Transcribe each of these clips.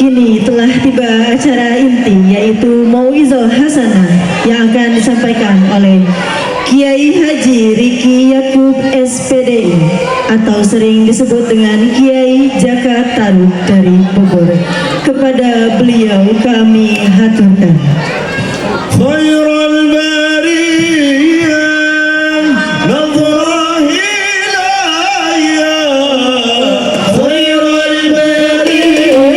Kini telah tiba acara inti, yaitu Mau'izah Hasanah yang akan disampaikan oleh Kiai Haji Riki Yakub SPDI atau sering disebut dengan Kiai Jaka Tarub dari Bogor. Kepada beliau kami haturkan. Khairul bariyah nadhrah ilaya, khairul bariyah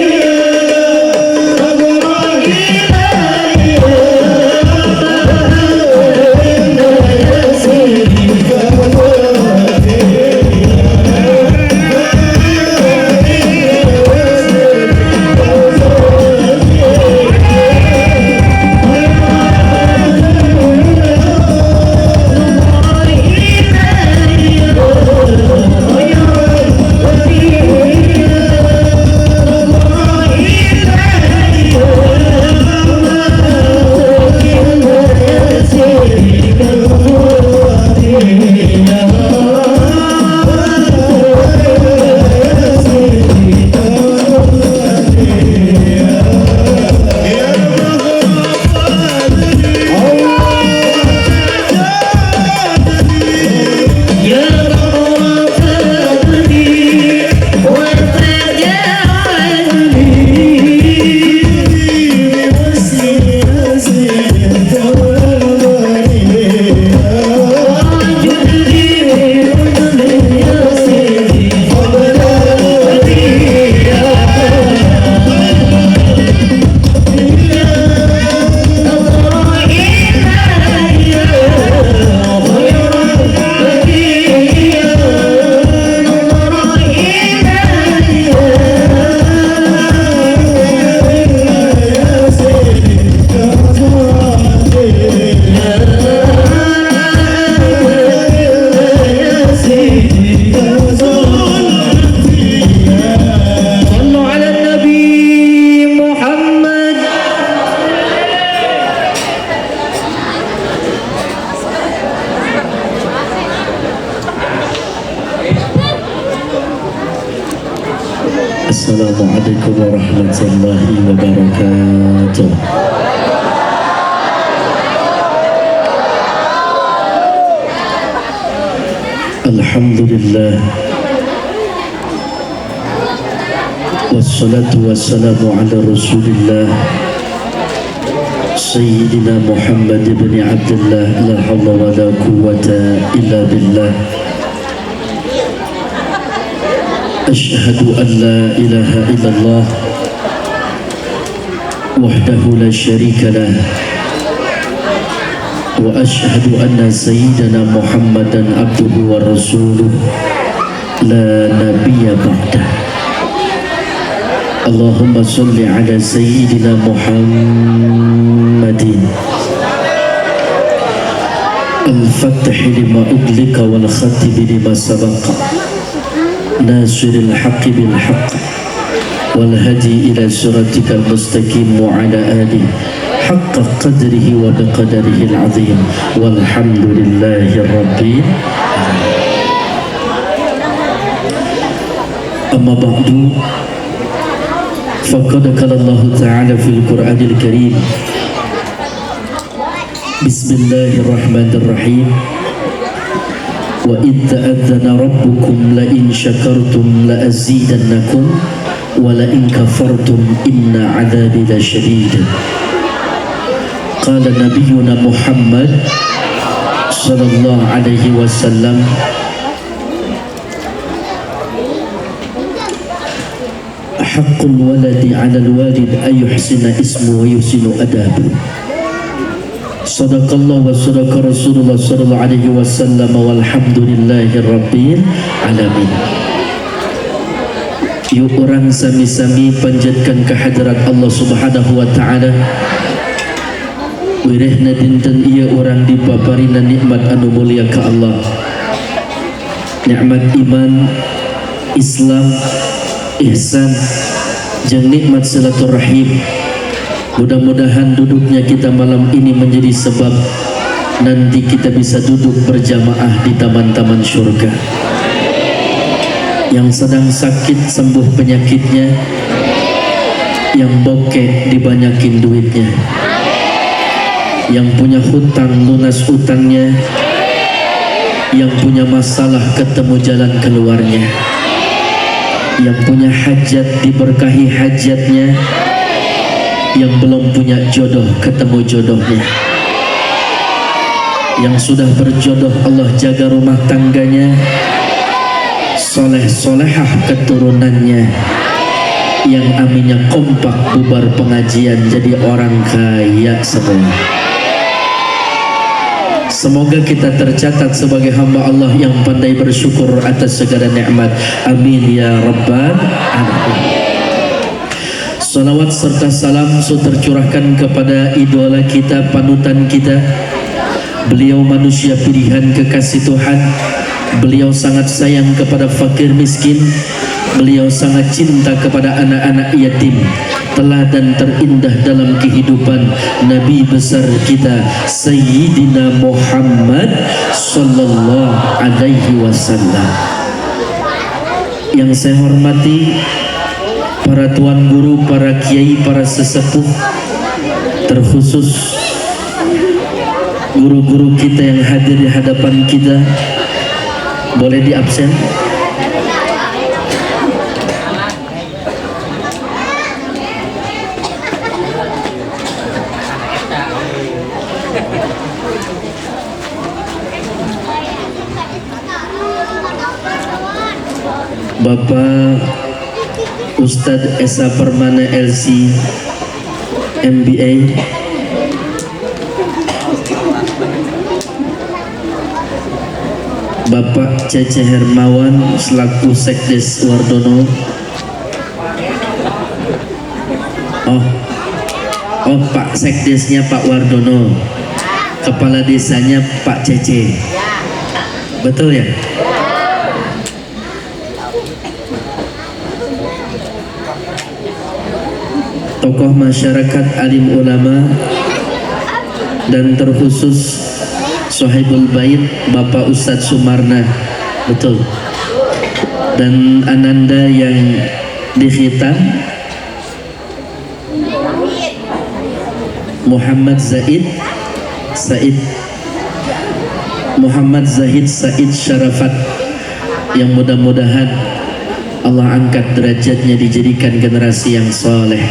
nadhrah Assalamualaikum warahmatullahi wabarakatuh. Alhamdulillah, wassalatu wassalamu ala rasulillah Sayyidina Muhammad ibn Abdullah, la hawla wa la quwwata illa billah. Ashhadu an la ilaha illallah wahdahu la syarika lah, wa ashhadu anna sayyidana Muhammadan abduhu wa rasuluh la nabiyya ba'dah. Allahumma salli ala sayyidina Muhammadin al-fath lima uglika wal khatib lima sabaqa ناصر الحق بالحق والهدي إلى صراطك المستقيم وعلى آله حق قدره وبقدره العظيم والحمد لله رب أما بعد فقد قال الله تعالى في القرآن الكريم بسم الله الرحمن الرحيم وَإِذْ تَأَذَّنَ رَبُّكُمْ لَئِنْ شَكَرْتُمْ لَأَزِيدَنَّكُمْ وَلَئِنْ كَفَرْتُمْ إِنَّ عَذَابِي لَشَدِيدٌ. قال نبينا محمد صلى الله عليه وسلم حق الولد على الوالد أن يحسن اسمه ويحسن أدابه. Sadaqallah wa sadaqa Rasulullah sallallahu alaihi wasallam walhamdulillahi rabbil alamin. Yuk orang sami-sami panjatkan kehadirat Allah subhanahu wa ta'ala. Wirehna dinten iya orang dipaparina nikmat anu mulia ka Allah. Nikmat iman, Islam, ihsan, jeung nikmat silaturahim. Mudah-mudahan duduknya kita malam ini menjadi sebab nanti kita bisa duduk berjamaah di taman-taman surga. Yang sedang sakit sembuh penyakitnya, yang bokeh dibanyakin duitnya, yang punya hutang lunas utangnya, yang punya masalah ketemu jalan keluarnya, yang punya hajat diberkahi hajatnya, yang belum punya jodoh ketemu jodohnya, yang sudah berjodoh Allah jaga rumah tangganya, soleh solehah keturunannya, yang aminnya kompak bubar pengajian jadi orang kaya semua. Semoga kita tercatat sebagai hamba Allah yang pandai bersyukur atas segala nikmat. Amin ya rabbal alamin. Salawat serta salam tercurahkan kepada idola kita, panutan kita. Beliau manusia pilihan kekasih Tuhan. Beliau sangat sayang kepada fakir miskin. Beliau sangat cinta kepada anak-anak yatim. Teladan terindah dalam kehidupan Nabi besar kita Sayyidina Muhammad sallallahu alaihi wasallam. Yang saya hormati para tuan guru, para kiai, para sesepuh, terkhusus guru-guru kita yang hadir di hadapan kita. Boleh diabsen? Bapak Ustadz Esa Permana LC MBA, Bapak Cece Hermawan selaku Sekdes Wardono. Oh Pak Sekdesnya Pak Wardono, kepala desanya Pak Cece, betul ya? Tokoh masyarakat, alim ulama, dan terkhusus Sohibul Bait Bapak Ustadz Sumarna, betul, dan Ananda yang dikhitan Muhammad Zahid Said Syarafat, yang mudah-mudahan Allah angkat derajatnya, dijadikan generasi yang soleh.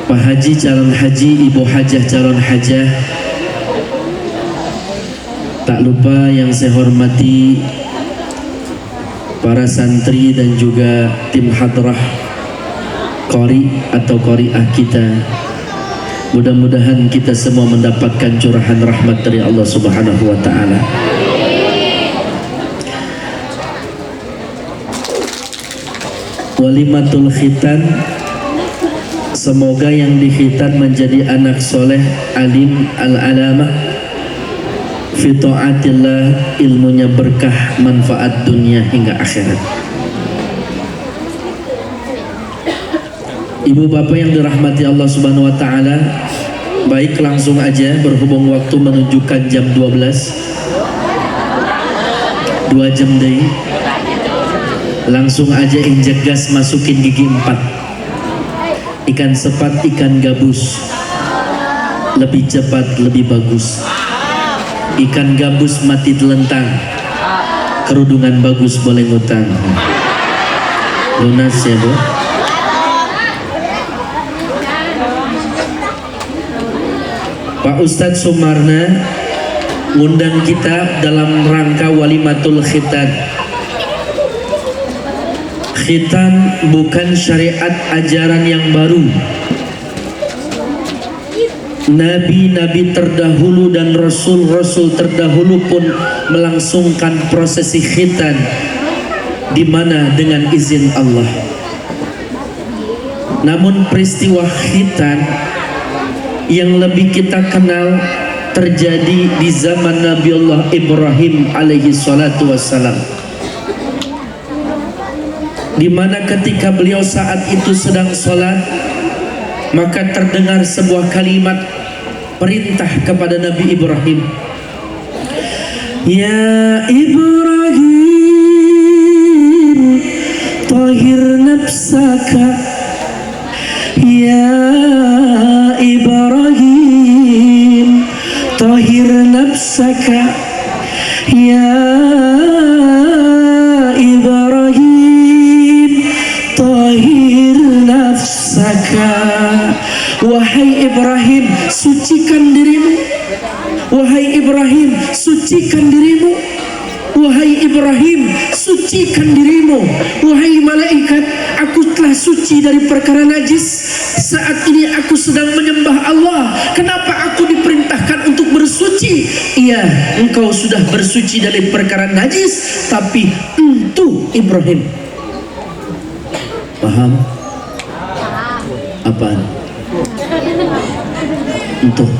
Pak Haji calon haji, Ibu Hajah calon hajah, tak lupa yang saya hormati para santri dan juga tim hadrah qori atau qoriah kita. Mudah-mudahan kita semua mendapatkan curahan rahmat dari Allah Subhanahu wa taala. Walimatul khitan, semoga yang dikhitan menjadi anak soleh, alim, al-alamah, fi ta'atillah, ilmunya berkah, manfaat dunia hingga akhirat. Ibu bapak yang dirahmati Allah Subhanahu wa taala, baik langsung aja, berhubung waktu menunjukkan jam 12, 2 jam deh. Langsung aja injek gas, masukin gigi 4. Ikan sepat, ikan gabus, lebih cepat, lebih bagus. Ikan gabus mati telentang, kerudungan bagus boleh ngutang. Lunas ya Bu. Pak Ustadz Sumarna ngundang kita dalam rangka walimatul khitan. Khitan bukan syariat ajaran yang baru. Nabi-nabi terdahulu dan rasul-rasul terdahulu pun melangsungkan prosesi khitan, di mana dengan izin Allah. Namun peristiwa khitan yang lebih kita kenal terjadi di zaman Nabi Allah Ibrahim alaihi salatu wassalam, di mana ketika beliau saat itu sedang sholat, maka terdengar sebuah kalimat perintah kepada Nabi Ibrahim. Ya Ibrahim, tahhir nafsaka ya Ibrahim, tahhir nafsaka ya Ibrahim, tahhir nafsaka. Wahai Ibrahim, sucikan dirimu. Wahai Ibrahim, sucikan dirimu. Wahai Ibrahim, sucikan dirimu. Wahai malaikat, aku telah suci dari perkara najis. Saat ini aku sedang menyembah Allah. Kenapa aku diperintahkan untuk bersuci? Iya, engkau sudah bersuci dari perkara najis, tapi untuk Ibrahim. Paham? Apaan? Untuk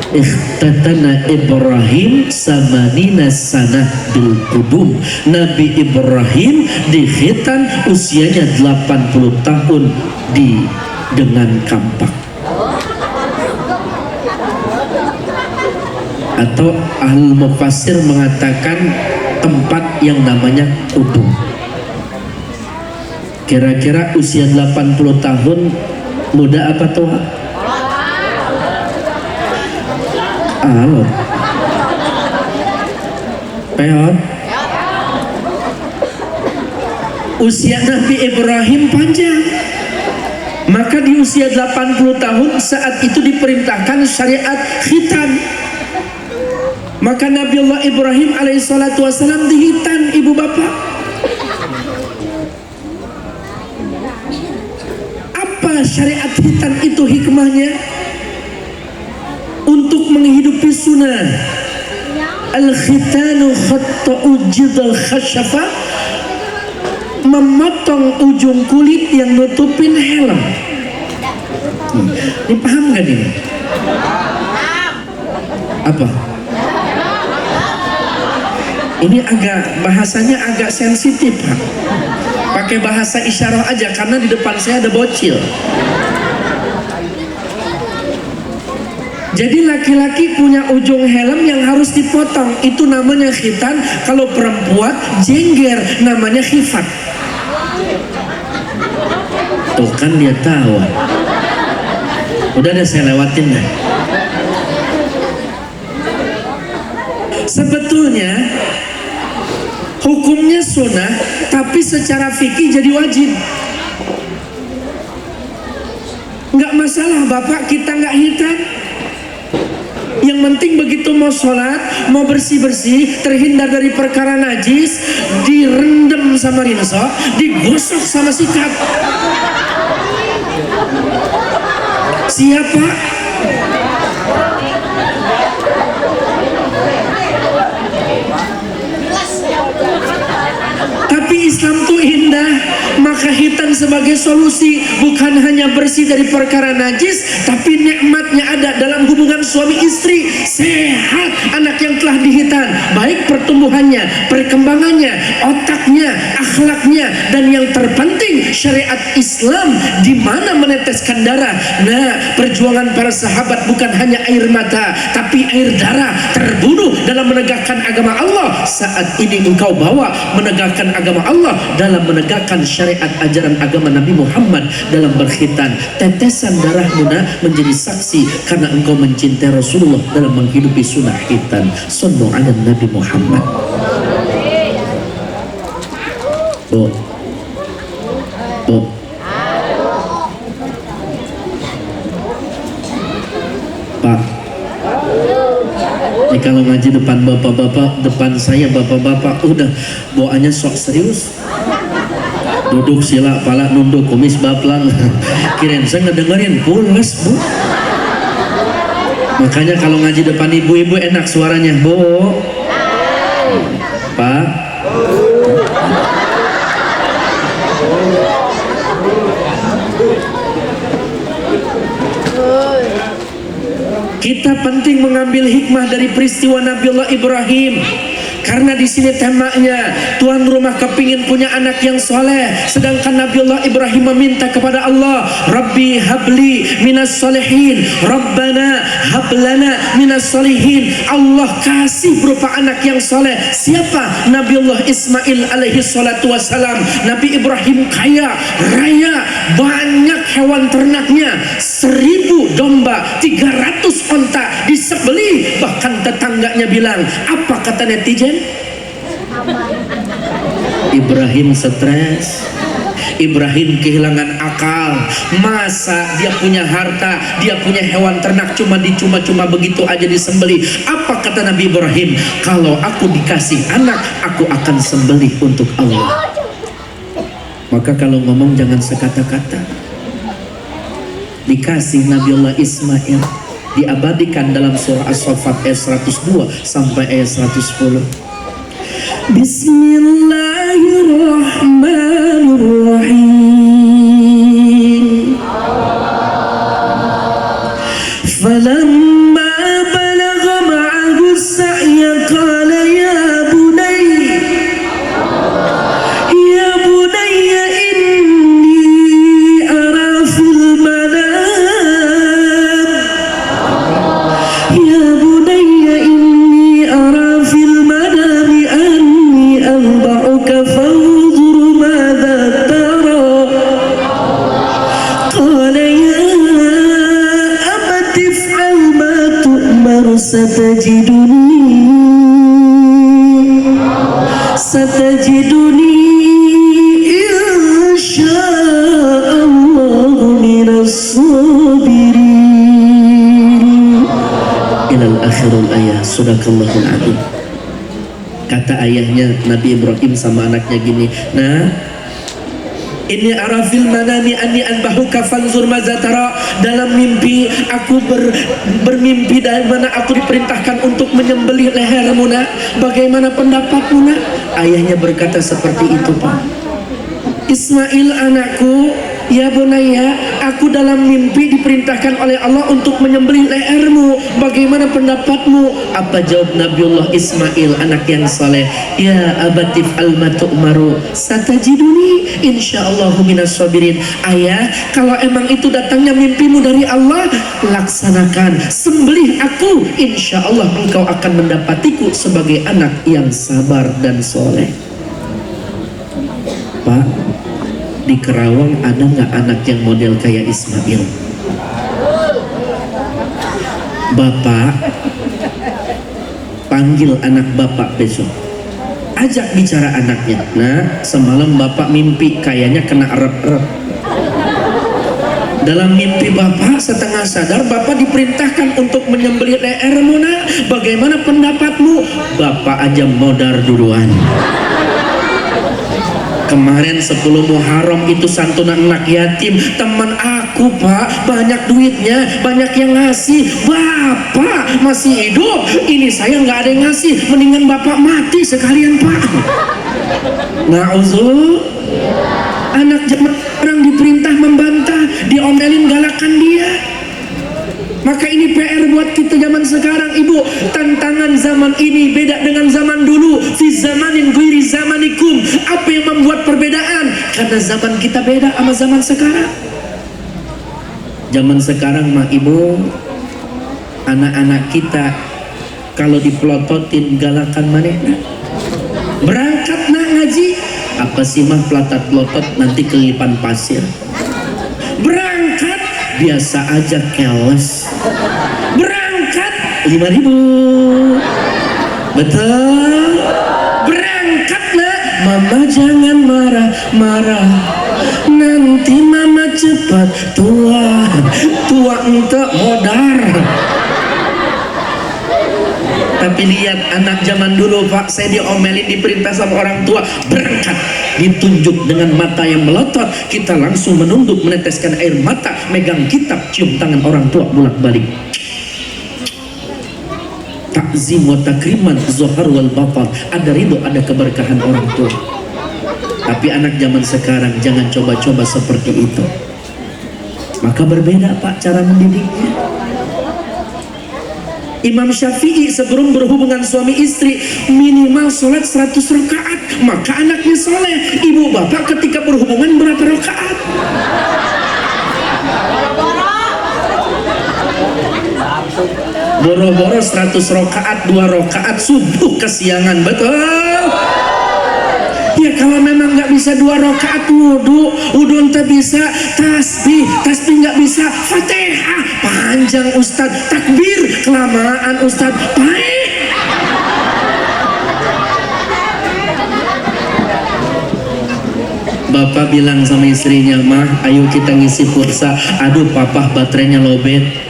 Ikhtatana Ibrahim samanina sanah bil qudum. Nabi Ibrahim dikhitan usianya 80 tahun dengan kampak. Atau ahli mufassir mengatakan tempat yang namanya qudum. Kira-kira usia 80 tahun muda apa tua? Alot peot. Usia Nabi Ibrahim panjang, maka di usia 80 tahun saat itu diperintahkan syariat khitan. Maka Nabi Allah Ibrahim alaihissalatu wassalam dihitan ibu bapak. Apa syariat khitan itu hikmahnya? Untuk menghidupi sunnah. Al-khitanu khatta'u jidal khasyafa, memotong ujung kulit yang nutupin helm. Ini paham gak nih? Apa? Ini bahasanya agak sensitif, Pak. Pakai bahasa isyarah aja karena di depan saya ada bocil. Jadi laki-laki punya ujung helm yang harus dipotong, itu namanya khitan. Kalau perempuan jengger namanya khifat. Tuh kan dia tahu. Udah ada saya lewatin dah. Sebetulnya hukumnya sunnah, tapi secara fikih jadi wajib. Nggak masalah bapak kita nggak hitan. Yang penting begitu mau sholat, mau bersih-bersih, terhindar dari perkara najis, direndam sama rinso, digosok sama sikat. Siapa? Tapi Islam tuh indah, maka hitan sebagai solusi. Bukan hanya bersih dari perkara najis, tapi nikmatnya ada dalam hubungan suami istri. Sehat anak yang telah dihitan, baik pertumbuhannya, perkembangannya, otaknya, akhlaknya, dan yang terpenting syariat Islam di mana meneteskan darah. Nah, perjuangan para sahabat bukan hanya air mata, tapi air darah, terbunuh dalam menegakkan agama Allah. Saat ini engkau bawa menegakkan agama Allah dalam menegakkan syariat ajaran agama Nabi Muhammad dalam berkhitan. Tetesan darahmu menjadi saksi karena engkau mencintai Rasulullah dalam menghidupi sunnah khitan. Sallu ala Nabi Muhammad. Bu, Pak, ini kalau ngaji depan bapak-bapak, depan saya bapak-bapak, udah bawaannya sok serius. Duduk sila, pala nunduk, kumis baplang. Kirain saya ngedengerin, pulas bu. Makanya kalau ngaji depan ibu-ibu enak suaranya, bu. Pak. Kita penting mengambil hikmah dari peristiwa Nabi Allah Ibrahim. Karena di sini temanya tuan rumah kepingin punya anak yang soleh, sedangkan Nabiullah Ibrahim meminta kepada Allah, Rabbi habli minas solihin, Rabbana hablana minas solihin. Allah kasih berupa anak yang soleh. Siapa? Nabiullah Ismail alaihi salatu wassalam. Nabi Ibrahim kaya raya, banyak hewan ternaknya, 1000 domba, 300 onta disembelih. Bahkan tetangganya bilang, apa kata netizen? Ibrahim stres, Ibrahim kehilangan akal. Masa dia punya harta, dia punya hewan ternak cuma begitu aja disembelih. Apa kata Nabi Ibrahim? Kalau aku dikasih anak, aku akan sembelih untuk Allah. Maka kalau ngomong jangan sekata-kata. Dikasih Nabiullah Ismail, diabadikan dalam surah As-Saffat ayat 102 sampai ayat 110. Bismillahirrahmanirrahim. Falamma balagha ma'ahu as-sa'ya qala ya bunayya inni ara fil manam ya bunayya inni ara fil manami anni anba'uka fanzur madza tara qala ya abati if'al ma tu'mar satajiduni insya'allahu minas sabirin. Ilal akhirul ayat. Sadaqallahul adzim. Kata ayahnya Nabi Ibrahim sama anaknya gini, nah, ini arafil manami anni anbahuka fanzur mazatara. Dalam mimpi aku bermimpi dari mana aku diperintahkan untuk menyembelih lehermu nak. Bagaimana pendapatmu nak? Ayahnya berkata seperti itu, Pak. Ismail anakku, ya bunaya, aku dalam mimpi diperintahkan oleh Allah untuk menyembelih lehermu. Bagaimana pendapatmu? Apa jawab Nabiullah Ismail, anak yang saleh? Ya abatif al-matu'maru satajiduni insyaallahu minas sabirin. Ayah, kalau emang itu datangnya mimpimu dari Allah, laksanakan, sembelih aku, insyaallah engkau akan mendapatiku sebagai anak yang sabar dan soleh. Pak, di Kerawang ada nggak anak yang model kayak Ismail? Bapak panggil anak bapak besok, ajak bicara anaknya. Nah, semalam bapak mimpi kayaknya kena erep-erep. Dalam mimpi bapak setengah sadar, bapak diperintahkan untuk menyembelih lehermu nak. Bagaimana pendapatmu? Bapak aja modar duluan. Kemarin 10 Muharram itu santunan anak yatim. Teman aku Pak, banyak duitnya, banyak yang ngasih. Bapak masih hidup, ini saya nggak ada yang ngasih. Mendingan bapak mati sekalian Pak. Na'udzu. Anak zaman orang diperintah membantah, diomelin, galakan dia. Maka ini PR buat kita zaman sekarang, Ibu. Tantangan zaman ini beda dengan zaman dulu. Fi zamanin ghairi zamanikum. Apa yang membuat perbedaan? Karena zaman kita beda sama zaman sekarang. Zaman sekarang mah Ibu, anak-anak kita kalau dipelototin galakan manehna. Berangkat nak ngaji, apa sih mah pelatat pelotot nanti kelipan pasir. Berangkat biasa aja keles. Berangkat 5.000. Betul. Berangkat nak, mama jangan marah-marah, nanti mama cepat tua ente modar. Tapi lihat anak zaman dulu Pak, saya diomelin, diperintah sama orang tua, berangkat, ditunjuk dengan mata yang melotot, kita langsung menunduk, meneteskan air mata, megang kitab, cium tangan orang tua, bolak-balik. Takzim wa takriman, zohar wal batal, ada ridho, ada keberkahan orang tua. Tapi anak zaman sekarang jangan coba-coba seperti itu. Maka berbeda Pak cara mendidiknya. Imam Syafi'i sebelum berhubungan suami istri minimal sholat 100 rakaat, maka anaknya soleh. Ibu bapak ketika berhubungan berapa rakaat? Boro-boro 100 rakaat, 2 rakaat subuh kesiangan, betul? Ya kalau memang nggak bisa 2 rakaat wudhu ente bisa tasbih nggak bisa fatihah, panjang Ustad, takbir kelamaan Ustad, baik. Bapak bilang sama istrinya, mah ayo kita ngisi pulsa. Aduh papa baterainya lowbat.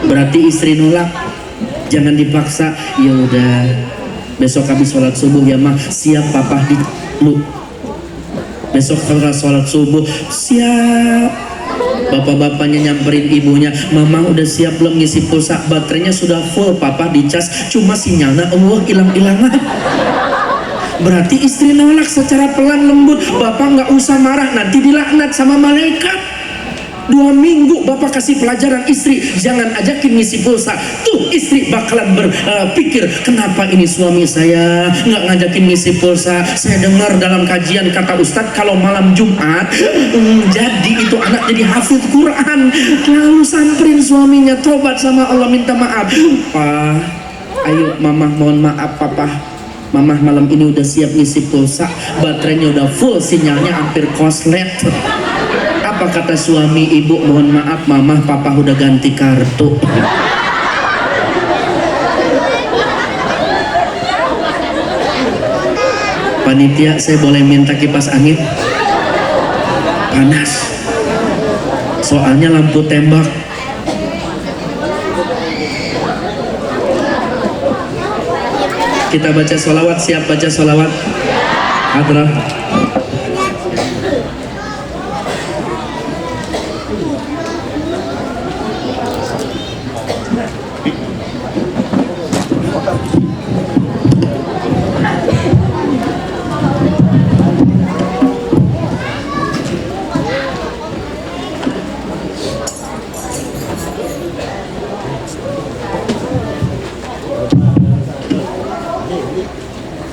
Berarti istri nolak, jangan dipaksa. Ya udah, besok habis sholat subuh ya mah, siap papa di lu. Besok kalau sholat subuh siap. Bapak-bapaknya nyamperin ibunya, mama udah siap belum ngisi pulsa? Baterainya sudah full, papa dicas, cuma sinyalnya Allah hilang-hilangan. Berarti istri nolak secara pelan lembut. Bapak nggak usah marah, nanti dilaknat sama malaikat. 2 minggu bapak kasih pelajaran istri, jangan ajakin ngisi pulsa. Tuh istri bakalan berpikir, kenapa ini suami saya nggak ngajakin ngisi pulsa. Saya dengar dalam kajian kata Ustadz kalau malam Jumat jadi itu anak jadi hafid Quran. Lalu samperin suaminya, tobat sama Allah, minta maaf. Pak, ayo mama mohon maaf papa, mama malam ini udah siap ngisi pulsa, baterainya udah full, sinyalnya hampir koslet. Apa kata suami? Ibu mohon maaf mama, papa udah ganti kartu. Panitia, saya boleh minta kipas angin? Panas, soalnya lampu tembak. Kita baca sholawat, siap baca sholawat? Hadrah.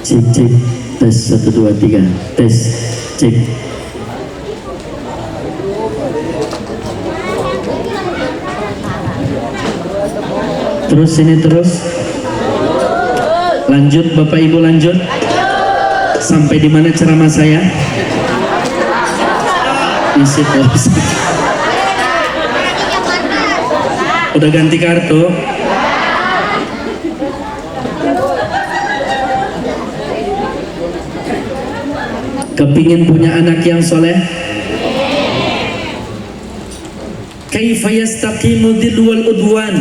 Cek cek, tes 1 2 3, tes cek. Terus ini terus. Lanjut Bapak Ibu, lanjut. Sampai di mana ceramah saya? Isi pulsa. Udah ganti kartu. Kepingin punya anak yang soleh? Kaifa yastaqimu dhillu wal udwan.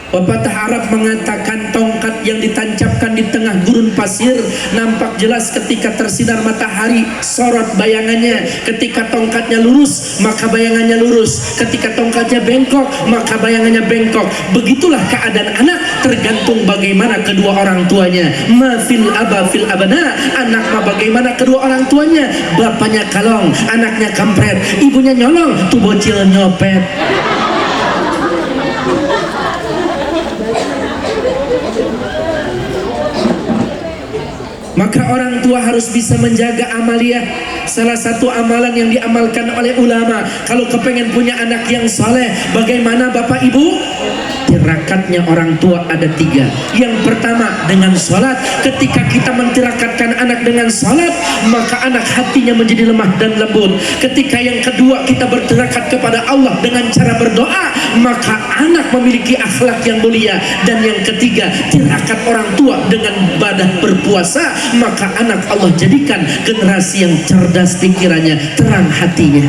Pepatah Arab mengatakan tongkat yang ditancapkan di tengah gurun pasir nampak jelas ketika tersinar matahari, sorot bayangannya. Ketika tongkatnya lurus, maka bayangannya lurus. Ketika tongkatnya bengkok, maka bayangannya bengkok. Begitulah keadaan anak, tergantung bagaimana kedua orang tuanya. Ma fil aba fil abana. Anak mah bagaimana kedua orang tuanya. Bapaknya kalong, anaknya kampret. Ibunya nyolong, tuh bocil nyopet. Maka orang tua harus bisa menjaga amalia. Salah satu amalan yang diamalkan oleh ulama, kalau kepengen punya anak yang soleh, bagaimana Bapak Ibu? Tirakatnya orang tua ada 3. Yang pertama dengan sholat. Ketika kita mentirakatkan anak dengan sholat, maka anak hatinya menjadi lemah dan lembut. Ketika yang kedua kita bertirakat kepada Allah dengan cara berdoa, maka anak memiliki akhlak yang mulia. Dan yang ketiga, tirakat orang tua dengan ibadah berpuasa, maka anak Allah jadikan generasi yang cerdas pikirannya, terang hatinya.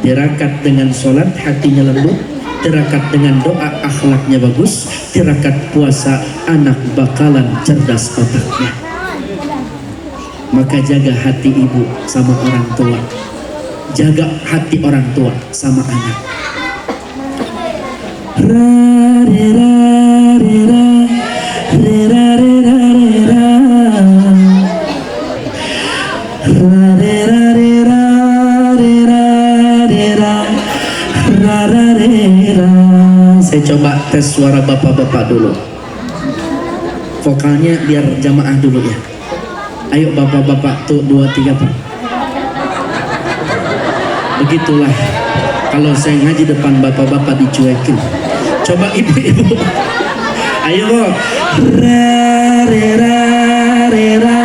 Tirakat dengan sholat, hatinya lembut. Tirakat dengan doa, akhlaknya bagus. Tirakat puasa, anak bakalan cerdas otaknya. Maka jaga hati ibu sama orang tua, jaga hati orang tua sama anak. Saya coba tes suara bapak-bapak dulu. Vokalnya biar jamaah dulu ya. Ayo bapak-bapak tuh 2 3 Pak. Begitulah kalau saya ngaji depan bapak-bapak dicuekin. Coba ibu-ibu. Ayo Bo. Ra re ra re ra.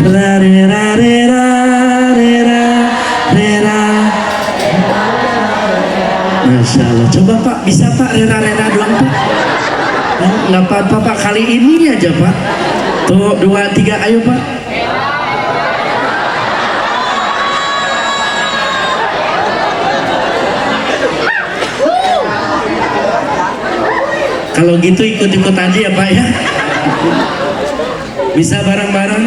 Ra re ra re ra re ra re ra. Masya Allah. Coba Pak, bisa Pak rera-rera doang Pak? Nggak apa-apa Pak, kali ini aja Pak. Tuh 2 3 ayo Pak. Kalau gitu ikut-ikut aja ya Pak ya. Bisa bareng-bareng.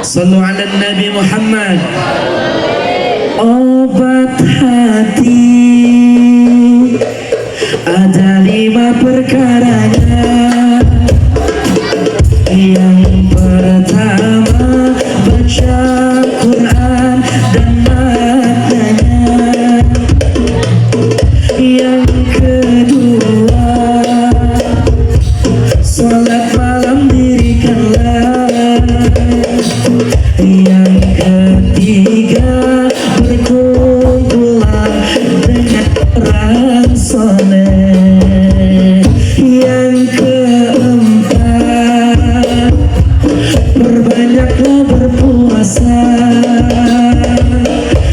Sallu ala Nabi Muhammad. Obat hati ada 5 perkaranya. Yang pertama baca Quran dan maknanya. Yang kedua salat malam dirikanlah. Yang ketiga berkumpullah dengan orang soleh. Yang keempat perbanyaklah berpuasa.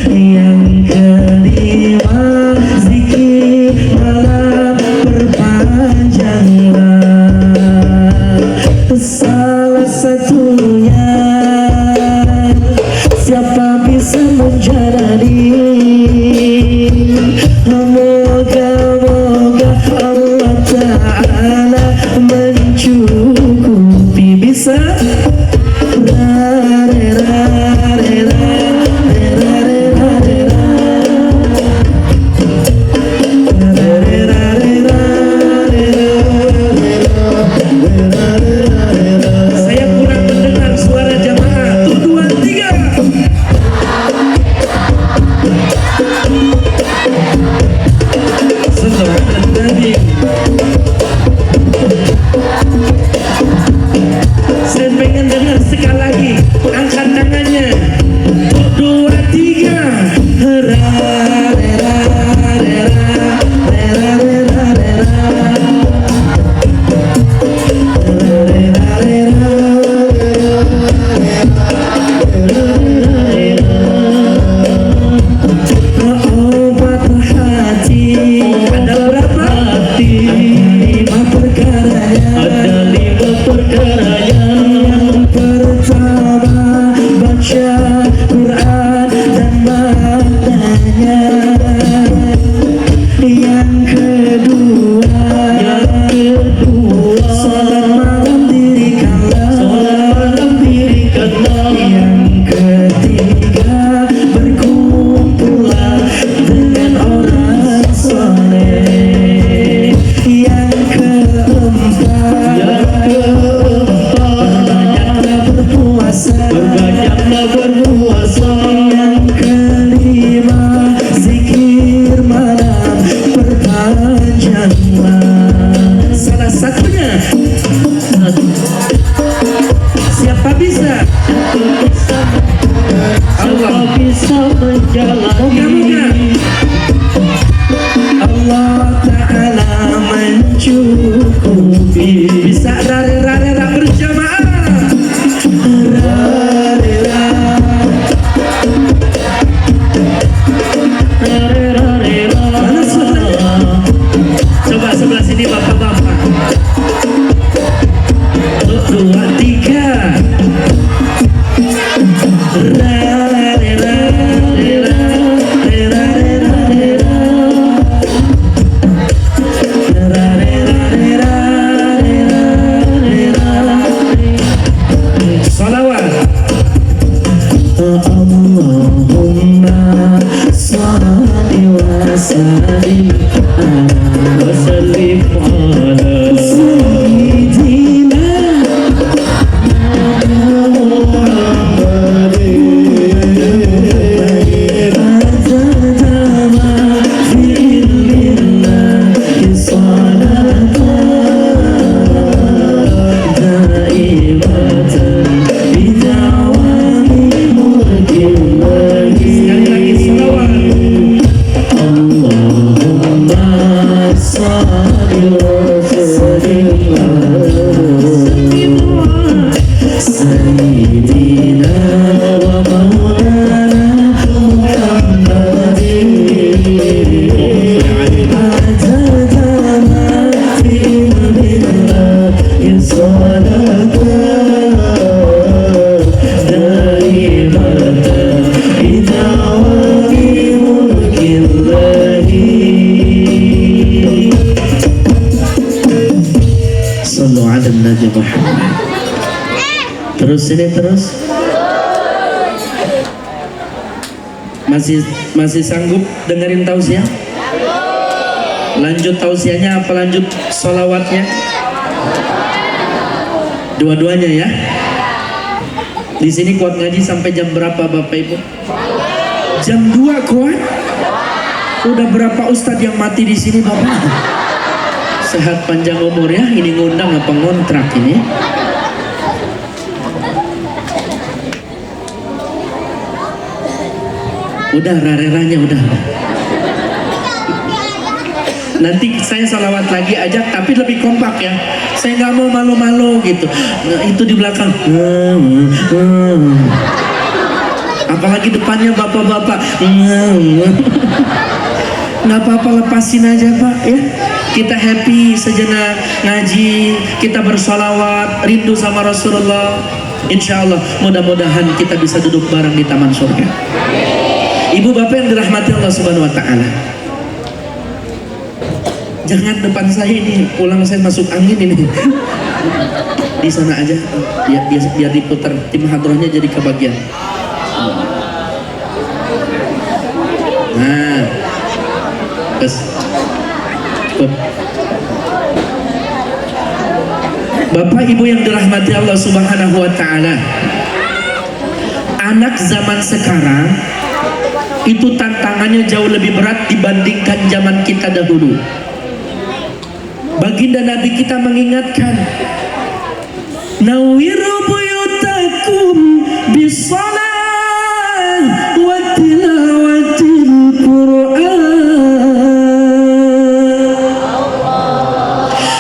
Yang kelima zikir malam perpanjanglah. Salah satunya siapa bisa menjalani. Moga-moga Allah Ta'ala mencukupi. Bisa saya kurang mendengar suara jamaah. Tuh 2 3. Sallallahu alaihi. Saya pengen dengar sekali lagi. Angkat tangannya. Tuh 2 3. Ra re ra re ra re ra re ra re ra. Obat hati ada berapa? Hati 5 perkaranya. Ada 5 perkaranya. Yang pertama baca Quran dan maknanya. Yang kedua salat malam dirikanlah. Yang ketiga berkumpullah dengan orang soleh. Yang keempat berbanyaklah berpuasa. Yang kelima zikir malam perpanjanglah. Salah satunya siapa bisa? Allah bisa menjalani. Allah Ta'ala mencukupi. Bisa rare-rare berjamaah. Rare-rare. Mana sebelahnya? Coba sebelah sini bapak-bapak. 2 3. سيدنا ومولانا محمد عدد ما في بالله صلاة دائمة بدوام ملك الله. Sallu ala Nabi Muhammad. Terus ini terus. Masih sanggup dengerin tausiah? Lanjut tausiahnya apa lanjut sholawatnya? Dua-duanya ya. Di sini kuat ngaji sampai jam berapa Bapak Ibu? Jam 2 kuat. Udah berapa ustadz yang mati di sini Bapak? Sehat panjang umur ya. Ini ngundang apa ngontrak ini? Udah rareranya udah. Nanti saya salawat lagi aja, tapi lebih kompak ya. Saya nggak mau malu-malu gitu. Nah, itu di belakang. Apalagi depannya bapak-bapak. Nggak apa-apa, lepasin aja Pak ya. Kita happy sejenak ngaji, kita bersolawat, rindu sama Rasulullah. Insya Allah mudah-mudahan kita bisa duduk bareng di taman surga. Ibu bapak yang dirahmati Allah Subhanahu Wa Taala. Jangan depan saya ini, pulang saya masuk angin ini. Di sana aja, biar diputar tim hadrohnya jadi kebagian. Nah, terus cukup. Bapak Ibu yang dirahmati Allah Subhanahu Wa Taala, anak zaman sekarang itu tantangannya jauh lebih berat dibandingkan zaman kita dahulu. Baginda Nabi kita mengingatkan, nawiru buyutakum bisalah wa tilawatil Qur'an.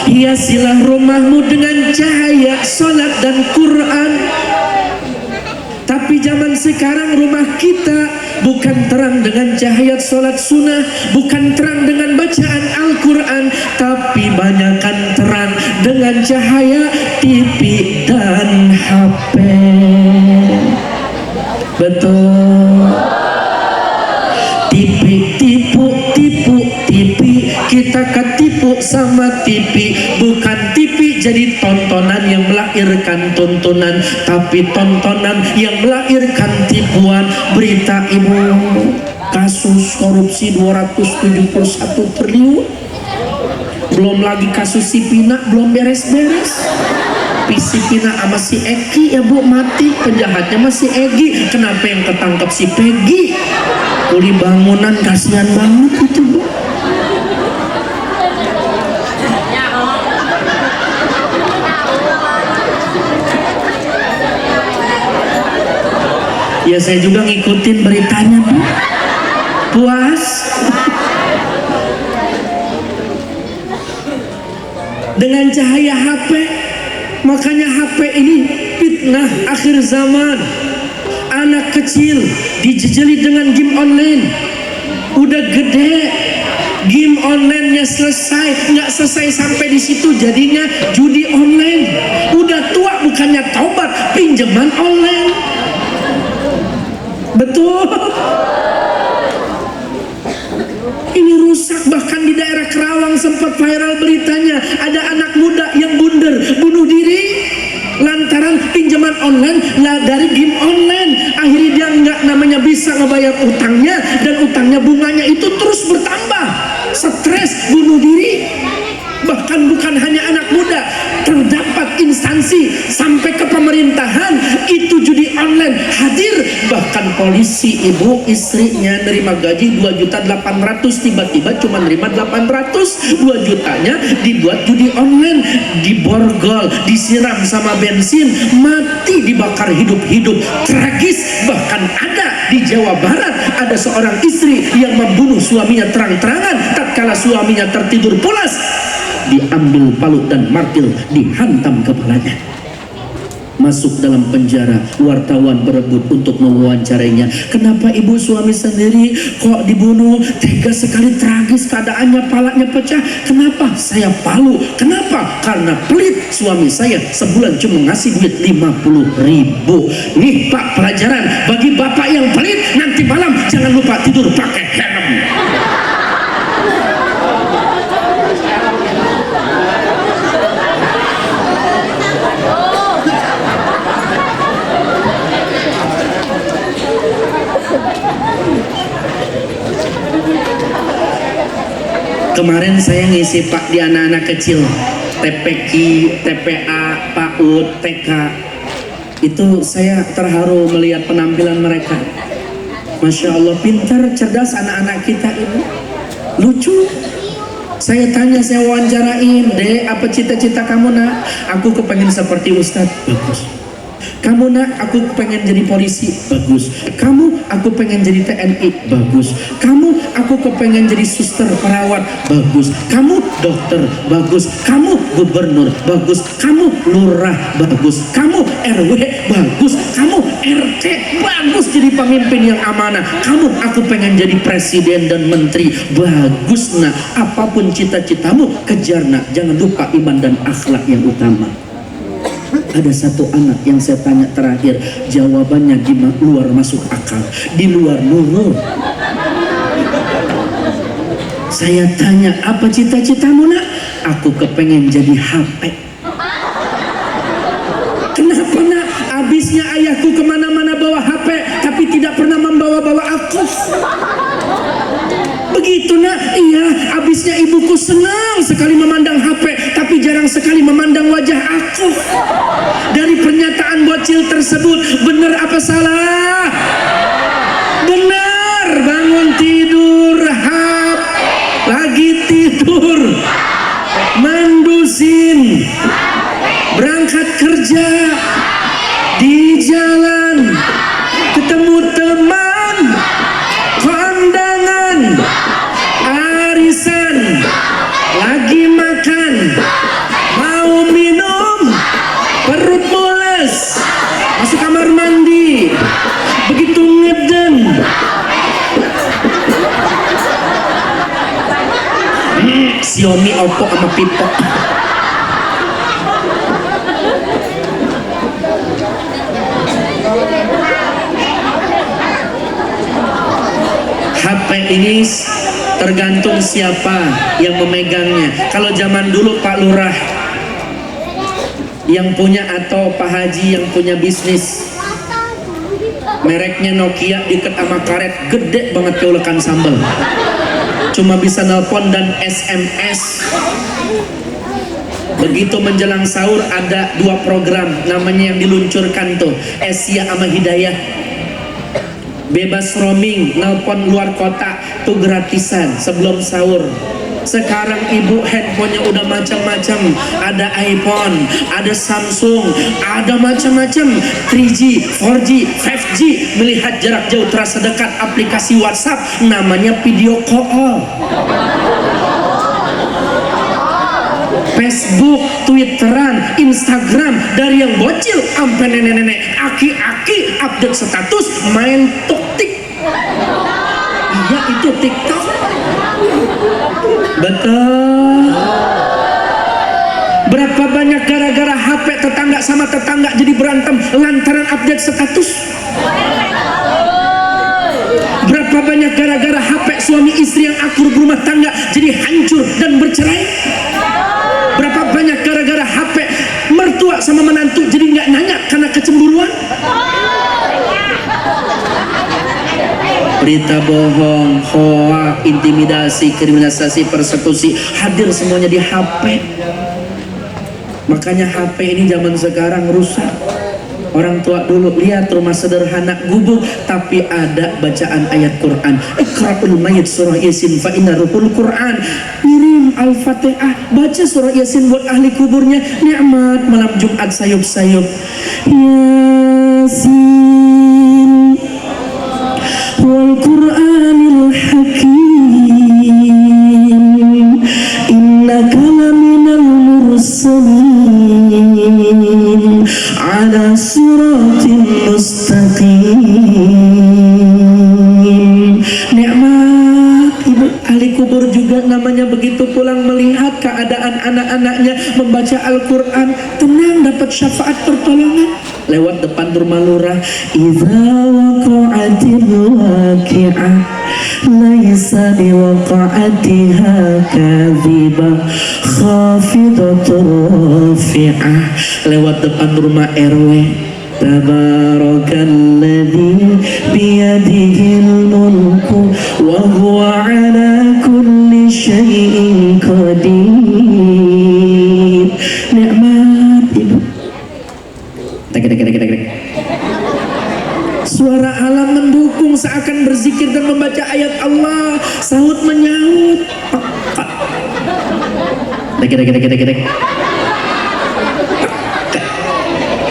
Hiasilah rumahmu dengan cahaya salat dan Quran. Tapi zaman sekarang rumah kita bukan terang dengan cahaya salat sunnah, bukan terang dengan bacaan Al-Quran, tapi banyakkan terang dengan cahaya TV dan HP. Betul. TV, TV, kita ketipu sama TV. Bukan TV jadi tontonan yang melahirkan tontonan, tapi tontonan yang melahirkan tipuan. Berita Ibu, kasus korupsi 271 triliun. Belum lagi kasus si Pina belum beres-beres. Si Pina sama si Eki ya Bu mati, penjahatnya masih Egi. Kenapa yang ketangkep si Peggy? Kuli bangunan, kasihan banget itu Bu. Ya saya juga ngikutin beritanya Bu. Puas. Dengan cahaya HP. Makanya HP ini fitnah akhir zaman. Anak kecil dijejeli dengan game online. Udah gede, game online-nya selesai, nggak selesai sampai di situ, jadinya judi online. Udah tua bukannya taubat, pinjaman online. Betul. Ini rusak, bahkan di daerah Kerawang sempat viral beritanya, ada anak muda yang bunder bunuh diri lantaran pinjaman online lah dari game online. Akhirnya dia nggak namanya bisa ngebayar utangnya, dan utangnya bunganya itu terus bertambah. Stres, bunuh diri. Bahkan bukan hanya anak muda, terdapat instansi sampai ke pemerintahan itu judi online hadir. Bahkan polisi Ibu, istrinya nerima gaji 2.800.000, tiba-tiba cuma nerima 800. 2 jutanya dibuat judi online, diborgol, disiram sama bensin, mati dibakar hidup-hidup. Tragis. Bahkan ada di Jawa Barat, ada seorang istri yang membunuh suaminya terang-terangan tatkala suaminya tertidur pulas. diambil palu dan martil dihantam kepalanya. Masuk dalam penjara, wartawan berebut untuk mewawancarainya. Kenapa ibu suami sendiri kok dibunuh? Tega sekali, tragis keadaannya, palanya pecah. Kenapa? Saya palu. Kenapa? Karena pelit. Suami saya sebulan cuma ngasih duit 50.000. Nih Pak, pelajaran bagi bapak yang pelit, nanti malam jangan lupa tidur pakai helm. Kemarin saya ngisi Pak di anak-anak kecil, TPQ, TPA, PAUD, TK. Itu saya terharu melihat penampilan mereka. Masya Allah, pintar, cerdas anak-anak kita ini. Lucu. Saya tanya, saya wawancarain, Dek, apa cita-cita kamu nak? Aku kepengen seperti Ustadz. Bagus. Kamu nak, aku pengen jadi polisi. Bagus. Kamu, aku pengen jadi TNI. Bagus. Kamu, aku kepengen jadi suster, perawat. Bagus. Kamu dokter. Bagus. Kamu gubernur. Bagus. Kamu lurah. Bagus. Kamu RW. Bagus. Kamu RT. Bagus, jadi pemimpin yang amanah. Kamu, aku pengen jadi presiden dan menteri. Bagus nak. Apapun cita-citamu, kejar nak. Jangan lupa iman dan akhlak yang utama. Ada satu anak yang saya tanya terakhir, jawabannya di luar masuk akal, di luar nurul. Saya tanya, apa cita-citamu nak? Aku kepengen jadi HP. Kenapa nak? Habisnya ayahku kemana-mana bawa HP, tapi tidak pernah membawa-bawa aku. Begitu nak? Iya, habisnya ibuku senang sekali memandang HP, tapi jarang sekali memandang wajah aku. Dari pernyataan bocil tersebut, benar apa salah? Benar. Bangun tidur, lagi tidur, mandusin, berangkat kerja, di jalan, ketemu teman, kondangan, arisan, lagi makan, mau minum, perut mules, masuk kamar mandi, begitu ngeden, Xiaomi, Oppo sama Vivo. HP ini tergantung siapa yang memegangnya. Kalau zaman dulu Pak Lurah yang punya atau Pak Haji yang punya bisnis, mereknya Nokia, diket sama karet gede banget keulekan sambal, cuma bisa nelpon dan SMS. Begitu menjelang sahur ada 2 program namanya yang diluncurkan tuh, Asia sama Hidayah, bebas roaming, nelpon luar kota tuh gratisan sebelum sahur. Sekarang ibu handphonenya udah macam-macam, ada iPhone, ada Samsung, ada macam-macam, 3G, 4G, 5G, melihat jarak jauh terasa dekat, aplikasi WhatsApp namanya video call, Facebook, Twitteran, Instagram, dari yang bocil sampai nenek-nenek, aki-aki update status main TikTok. Iya, itu TikTok. Betul. Berapa banyak gara-gara HP tetangga sama tetangga jadi berantem lantaran update status? Berapa banyak gara-gara HP suami istri yang akur berumah tangga jadi hancur dan bercerai? Berapa banyak gara-gara HP mertua sama menantu jadi nggak nanya karena kecemburuan? Berita bohong, hoak, intimidasi, kriminalisasi, persekusi hadir semuanya di HP. Makanya HP ini zaman sekarang rusak. Orang tua dulu lihat rumah sederhana gubuk tapi ada bacaan ayat Quran. Iqra'ul mayyit surah Yasin fa inna ruhul Quran. Kirim Al-Fatihah, baca surah Yasin buat ahli kuburnya. Nikmat malam Jumat sayup-sayup. Yasin wal Qur'anil Hakim innaka lamin على صراط مستقيم. Nikmat ibu ahli kubur juga namanya begitu pulang melihat keadaan anak-anaknya membaca Al-Quran, tenang dapat syafaat pertolongan lewat depan rumah lurah. Idza waqa'atil waqi'ah laisa liwaqa'atiha kadhibah khafidatur rafi'ah, lewat depan rumah RW. Tabarakalladzi biyadihil mulku wa huwa ala kulli syai'in qadir. Nikmat ibu. Tek. Suara alam mendukung seakan berzikir dan membaca ayat Allah. Sahut menyaut. Tek.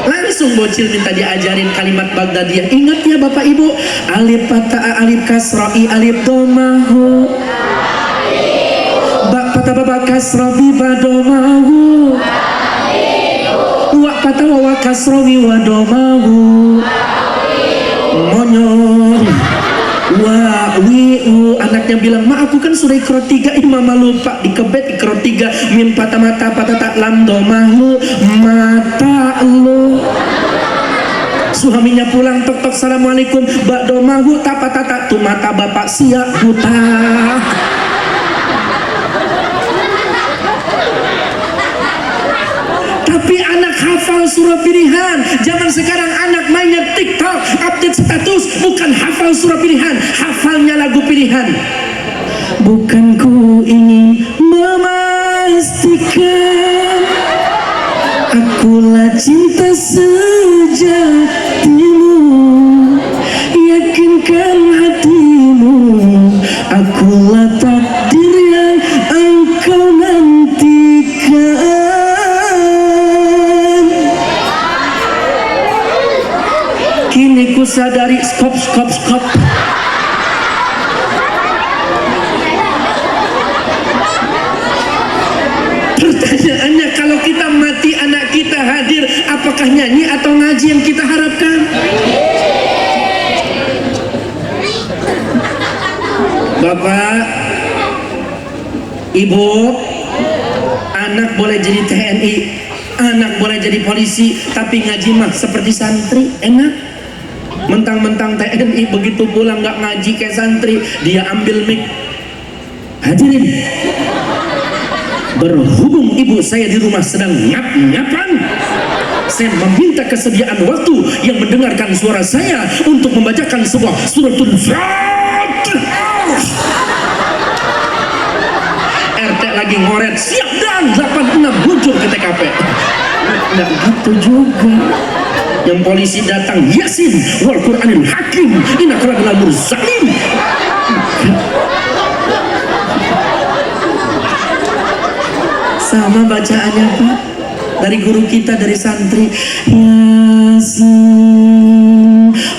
Langsung bocil minta diajarin kalimat Baghdadiyah. Ingat ya Bapak Ibu, alif patah, alif kasra'i, alif domahu, bak patah baba kasra'i ba domahu, wa patah wawa kasra'i wa domahu, monyor wa wi'u. Anaknya bilang, ma aku kan sudah ikro 3, imam lupa dikebet ikro 3, mim patah mata patah tak lam domahu mata lu. Suaminya pulang tok assalamualaikum, bak domahu tak patah tak tu mata bapak siap buta. Tapi anak hafal surah pilihan. Zaman sekarang anak mainnya TikTok, update status, bukan hafal surah pilihan, hafalnya lagu pilihan. Bukan ku ingin memastikan akulah cinta sejatimu, yakinkan hatimu, akulah takdir yang engkau nantikan. Kini ku sadari, skop. Pertanyaannya, kalau kita mati anak kita hadir, apakah nyanyi atau ngaji yang kita harapkan? Bapak, Ibu, anak boleh jadi TNI, anak boleh jadi polisi, tapi ngaji mah seperti santri, enak. Mentang-mentang TNI begitu pulang nggak ngaji kayak santri, dia ambil mic. Hadirin, berhubung ibu saya di rumah sedang ngap-ngapan, saya meminta kesediaan waktu yang mendengarkan suara saya untuk membacakan sebuah suratul Fatihah. RT lagi ngoret, siap dan 86 muncul ke TKP. Nggak gitu juga. Yang polisi datang, Yasin wal Qur'anil Hakim innaka lal mursalin. Sama bacaannya Pak, dari guru kita, dari santri. Yasin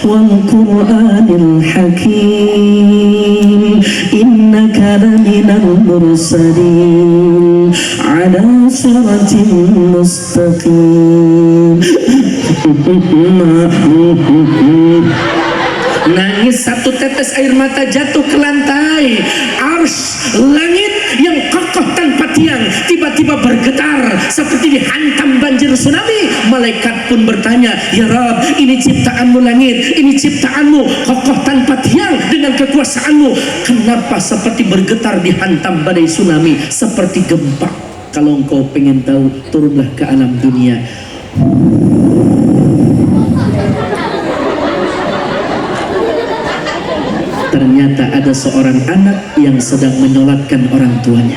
wal Qur'anil Hakim innaka laminal mursalin ala siratin mustaqim. Nangis satu tetes air mata jatuh ke lantai. Arsy langit yang kokoh tanpa tiang tiba-tiba bergetar seperti dihantam banjir tsunami. Malaikat pun bertanya, ya Rabb, ini ciptaanmu langit, ini ciptaanmu kokoh tanpa tiang dengan kekuasaanmu, kenapa seperti bergetar dihantam badai tsunami seperti gempa? Kalau engkau pengen tahu, turunlah ke alam dunia. Ternyata ada seorang anak yang sedang menyolatkan orang tuanya.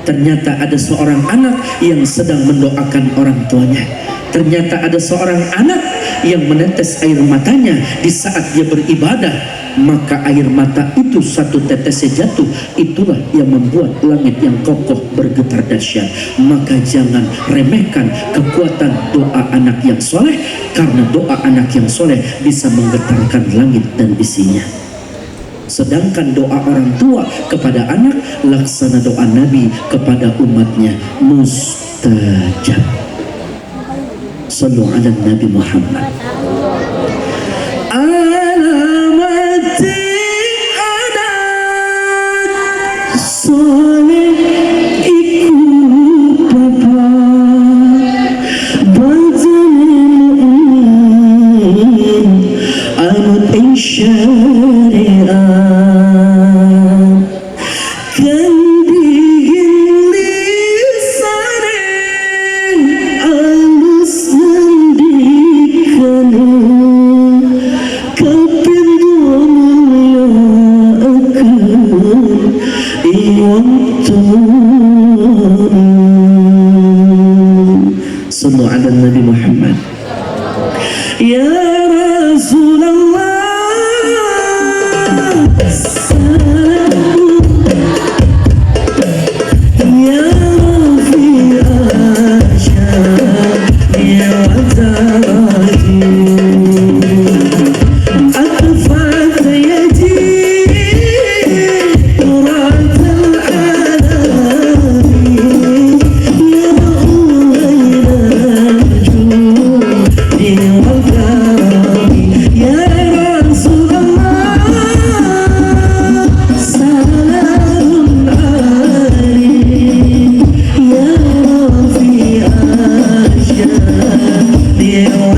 Ternyata ada seorang anak yang sedang mendoakan orang tuanya. Ternyata ada seorang anak yang menetes air matanya di saat dia beribadah. Maka air mata itu satu tetesnya jatuh, itulah yang membuat langit yang kokoh bergetar dahsyat. Maka jangan remehkan kekuatan doa anak yang soleh, karena doa anak yang soleh bisa menggetarkan langit dan isinya. Sedangkan doa orang tua kepada anak laksana doa Nabi kepada umatnya, mustajab. Sallu ala Nabi Muhammad. Alamat anak soleh iku bapa bajanin anut ing syariat kan bikin lisane alus ngendikan kapindu mulyakaken ing waktu. Sallu ala Nabi Muhammad. Ya Rasulullah, salam ya Rafi Asyad ya Wadadi Atfat yadi Urat al-alami Ya Ulayna Judi Wadadi Ya Rasulullah, salam alayhi ya Rafi Asyad ya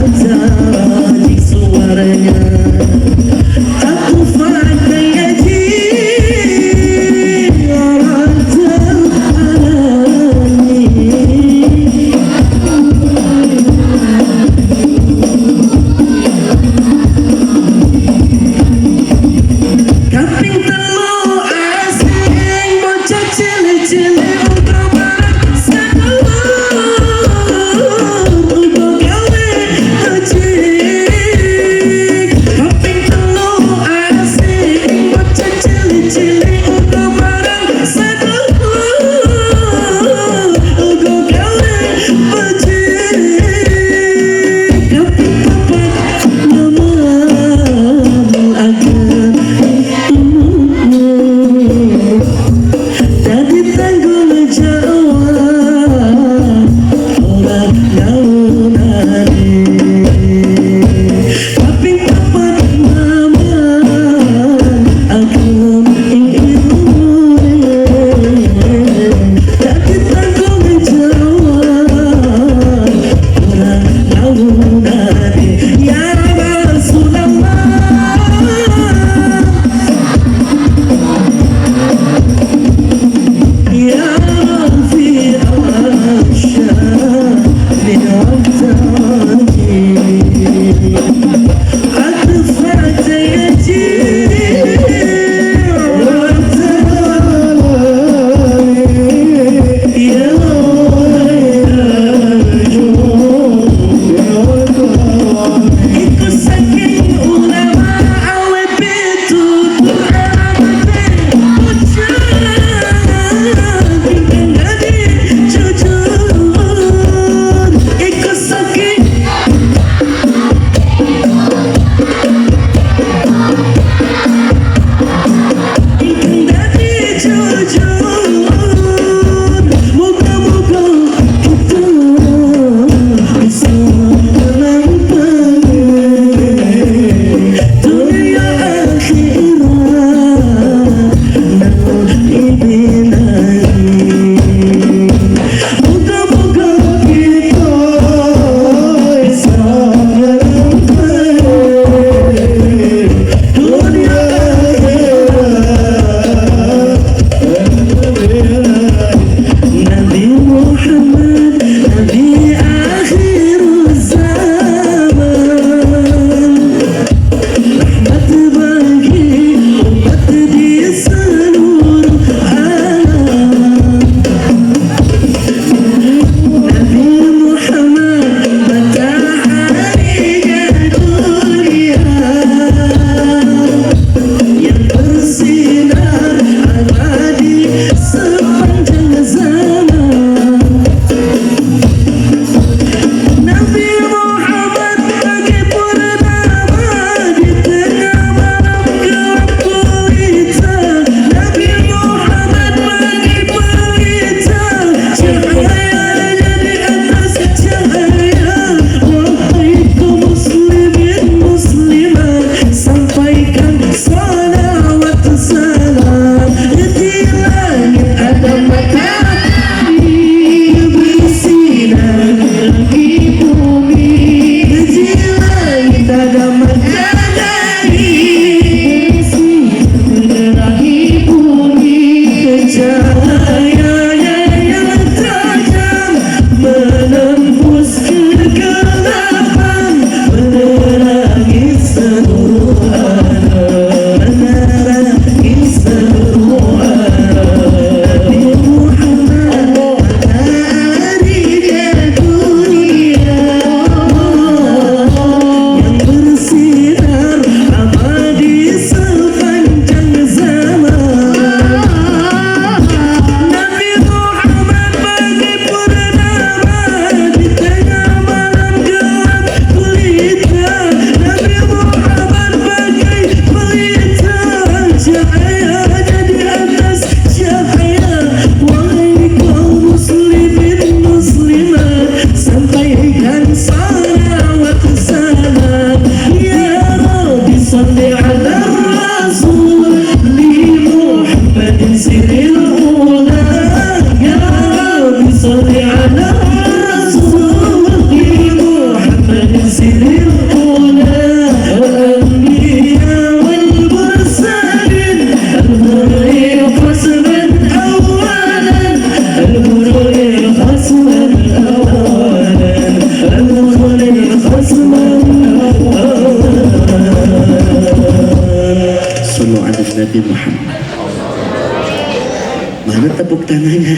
tangannya.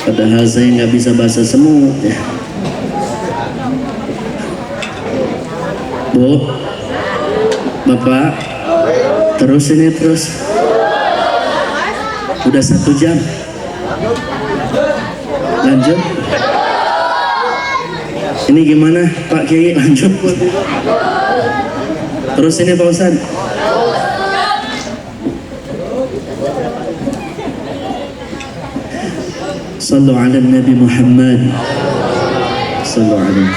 Padahal saya nggak bisa bahasa semut ya. Bu, Bapak, terus ini terus. Udah 1 jam. Lanjut. Ini gimana Pak Kiai, lanjut. Terus ini Pak Ustadz. Sallu ala Nabi Muhammad. Sallu alaihi.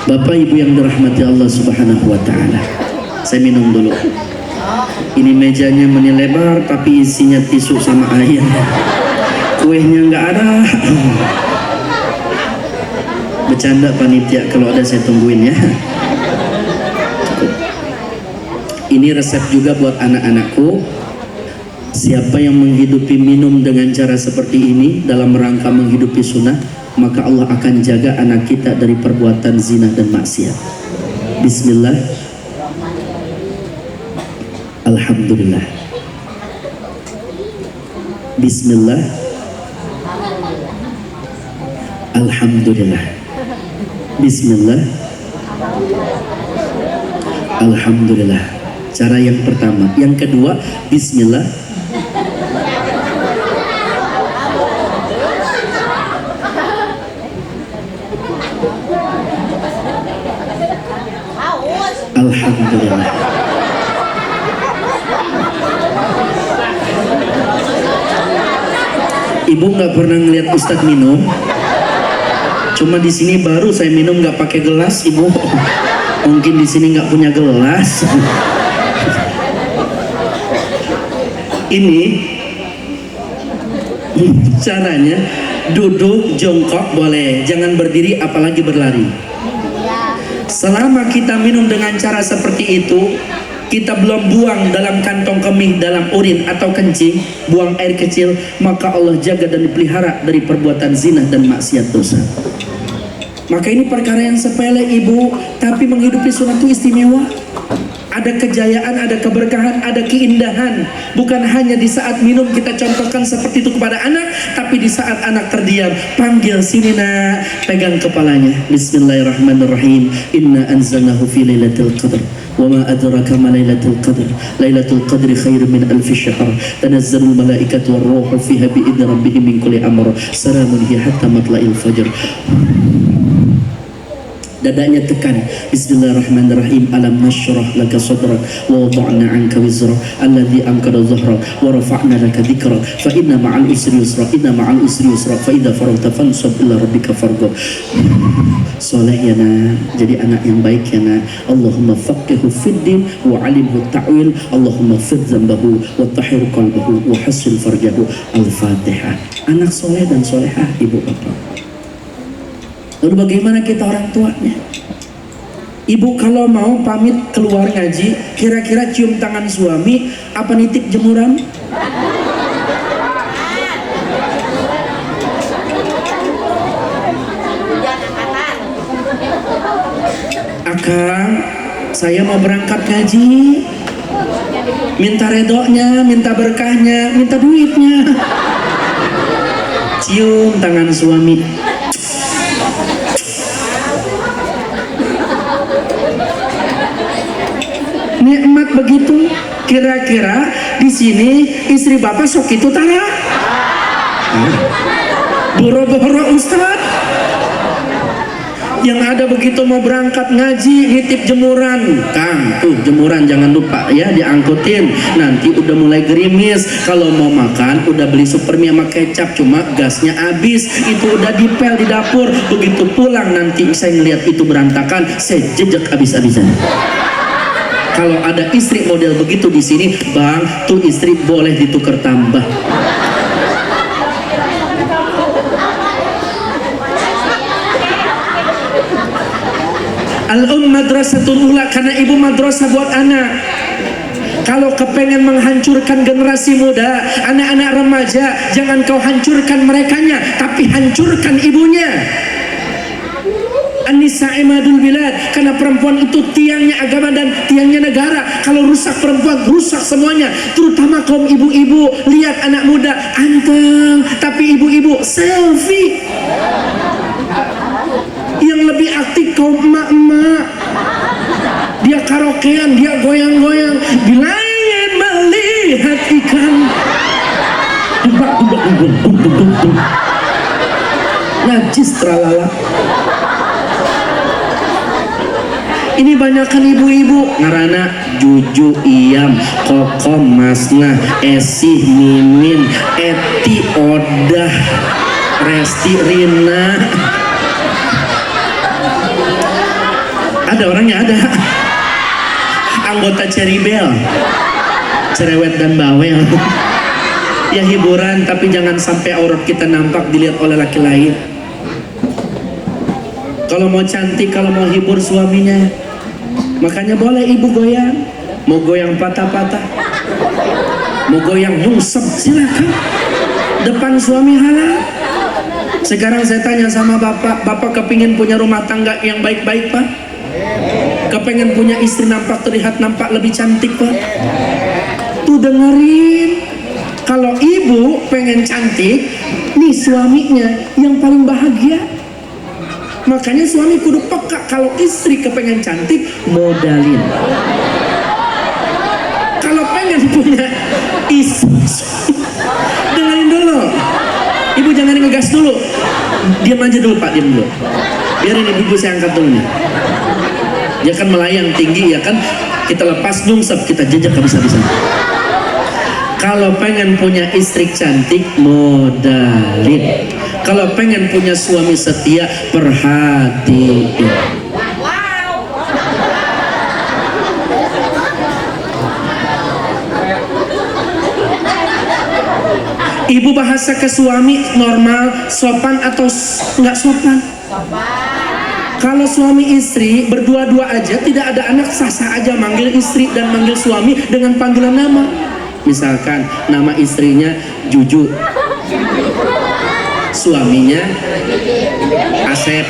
Bapak Ibu yang dirahmati Allah Subhanahu wa taala. Saya minum dulu. Ini mejanya lebar tapi isinya tisu sama air. Kuehnya nggak ada. Bercanda panitia, kalau ada saya tungguin ya. Cukup. Ini resep juga buat anak-anakku. Siapa yang menghidupi minum dengan cara seperti ini dalam rangka menghidupi sunnah, maka Allah akan jaga anak kita dari perbuatan zina dan maksiat. Bismillah. Alhamdulillah. Bismillah. Alhamdulillah. Bismillah. Alhamdulillah. Cara yang pertama. Yang kedua, bismillah. Alhamdulillah. Ibu nggak pernah ngeliat Ustadz minum. Cuma di sini baru saya minum nggak pakai gelas, Ibu. Mungkin di sini nggak punya gelas. Ini caranya duduk jongkok boleh, jangan berdiri apalagi berlari. Selama kita minum dengan cara seperti itu, kita belum buang dalam kantong kemih, dalam urin atau kencing, buang air kecil, maka Allah jaga dan dipelihara dari perbuatan zina dan maksiat dosa. Maka ini perkara yang sepele Ibu, tapi menghidupi sunnah itu istimewa. Ada kejayaan, ada keberkahan, ada keindahan. Bukan hanya di saat minum kita contohkan seperti itu kepada anak, tapi di saat anak terdiam, panggil sini nak, pegang kepalanya. Bismillahirrahmanirrahim. Inna anzalnahu fi lailatul qadr. Wa ma adraka ma lailatul qadr. Lailatul qadri khairun min alfi syahr. Tanazzalul malaikatu war ruhu fiha bi idzni rabbihim min kulli amr. Salamun hiya hatta matla'il fajr. Dadanya tekan. Bismillahirrahmanirrahim. Alam nashrah laka sadrak wa wada'na 'anka wizrak alladhi anqadha dhahrak wa rafa'na laka dhikrak fa inna ma'al usri yusra inna ma'al usri yusra fa idza faragta fansab ila rabbika farghab. Soleh ya nak, jadi anak yang baik ya nak. Allahumma faqihhu fid din wa 'alimhu ta'wil. Allahumma fid dhanbahu wa tahhir qalbahu wa hassil farjahu. Al-Fatihah. Anak soleh dan solehah Ibu Bapak. Lalu bagaimana kita orang tuanya? Ibu kalau mau pamit keluar ngaji, kira-kira cium tangan suami apa nitip jemuran? Akang, saya mau berangkat ngaji. Minta redonya, minta berkahnya, minta duitnya. Cium tangan suami. Nikmat begitu. Kira-kira di sini istri bapak sok itu tanya. Boro-boro Ustad. Yang ada begitu mau berangkat ngaji, nitip jemuran. Kang, tuh jemuran jangan lupa ya diangkutin. Nanti udah mulai gerimis. Kalau mau makan udah beli supermie sama kecap, cuma gasnya habis. Itu udah dipel di dapur. Begitu pulang nanti saya ngeliat itu berantakan, saya jejak habis-habisan. Kalau ada istri model begitu di sini, Bang, tuh istri boleh ditukar tambah. Madrasatul ula, karena ibu madrasah buat anak. Kalau kepengen menghancurkan generasi muda, anak-anak remaja, jangan kau hancurkan merekanya, tapi hancurkan ibunya. An-nisa imadul bilad, karena perempuan itu tiangnya agama dan tiangnya negara. Kalau rusak perempuan, rusak semuanya, terutama kaum ibu-ibu. Lihat anak muda anteng, tapi ibu-ibu selfie. Yang lebih aktif kaum emak-emak, dia karaokean, dia goyang-goyang. Bila ingin melihat ikan, najis tralala. Ini banyakkan ibu-ibu ngarana Juju, Iyam, Kokom, Masna, Esih, Mimin, Eti, Odah, Resti, Rina. Ada orangnya, ada anggota Ceribel, cerewet dan bawel. Ya hiburan, tapi jangan sampai aurat kita nampak dilihat oleh laki lain. Kalau mau cantik, kalau mau hibur suaminya, makanya boleh ibu goyang. Mau goyang patah-patah, mau goyang nyungsep, silakan. Depan suami halal. Sekarang saya tanya sama bapak, bapak kepingin punya rumah tangga yang baik-baik pak? Kepengen punya istri nampak lebih cantik pak? Tuh dengerin. Kalau ibu pengen cantik, nih suaminya yang paling bahagia. Makanya suami kudu peka. Kalau istri kepengen cantik, modalin. Kalau pengen punya istri, dengerin dulu. Ibu jangan ngegas dulu. Diam aja dulu pak, diam dulu. Biarin ibu saya angkat dulu nih. Dia kan melayang tinggi ya kan. Kita lepas nyungsep, kita jejak habis-habisan. Kalau pengen punya istri cantik, modalin. Kalau pengen punya suami setia, perhatiin. Ibu bahasa ke suami normal, sopan atau nggak sopan? Kalau suami istri berdua-dua aja, tidak ada anak, sah-sah aja manggil istri dan manggil suami dengan panggilan nama. Misalkan nama istrinya Juju, suaminya Asep.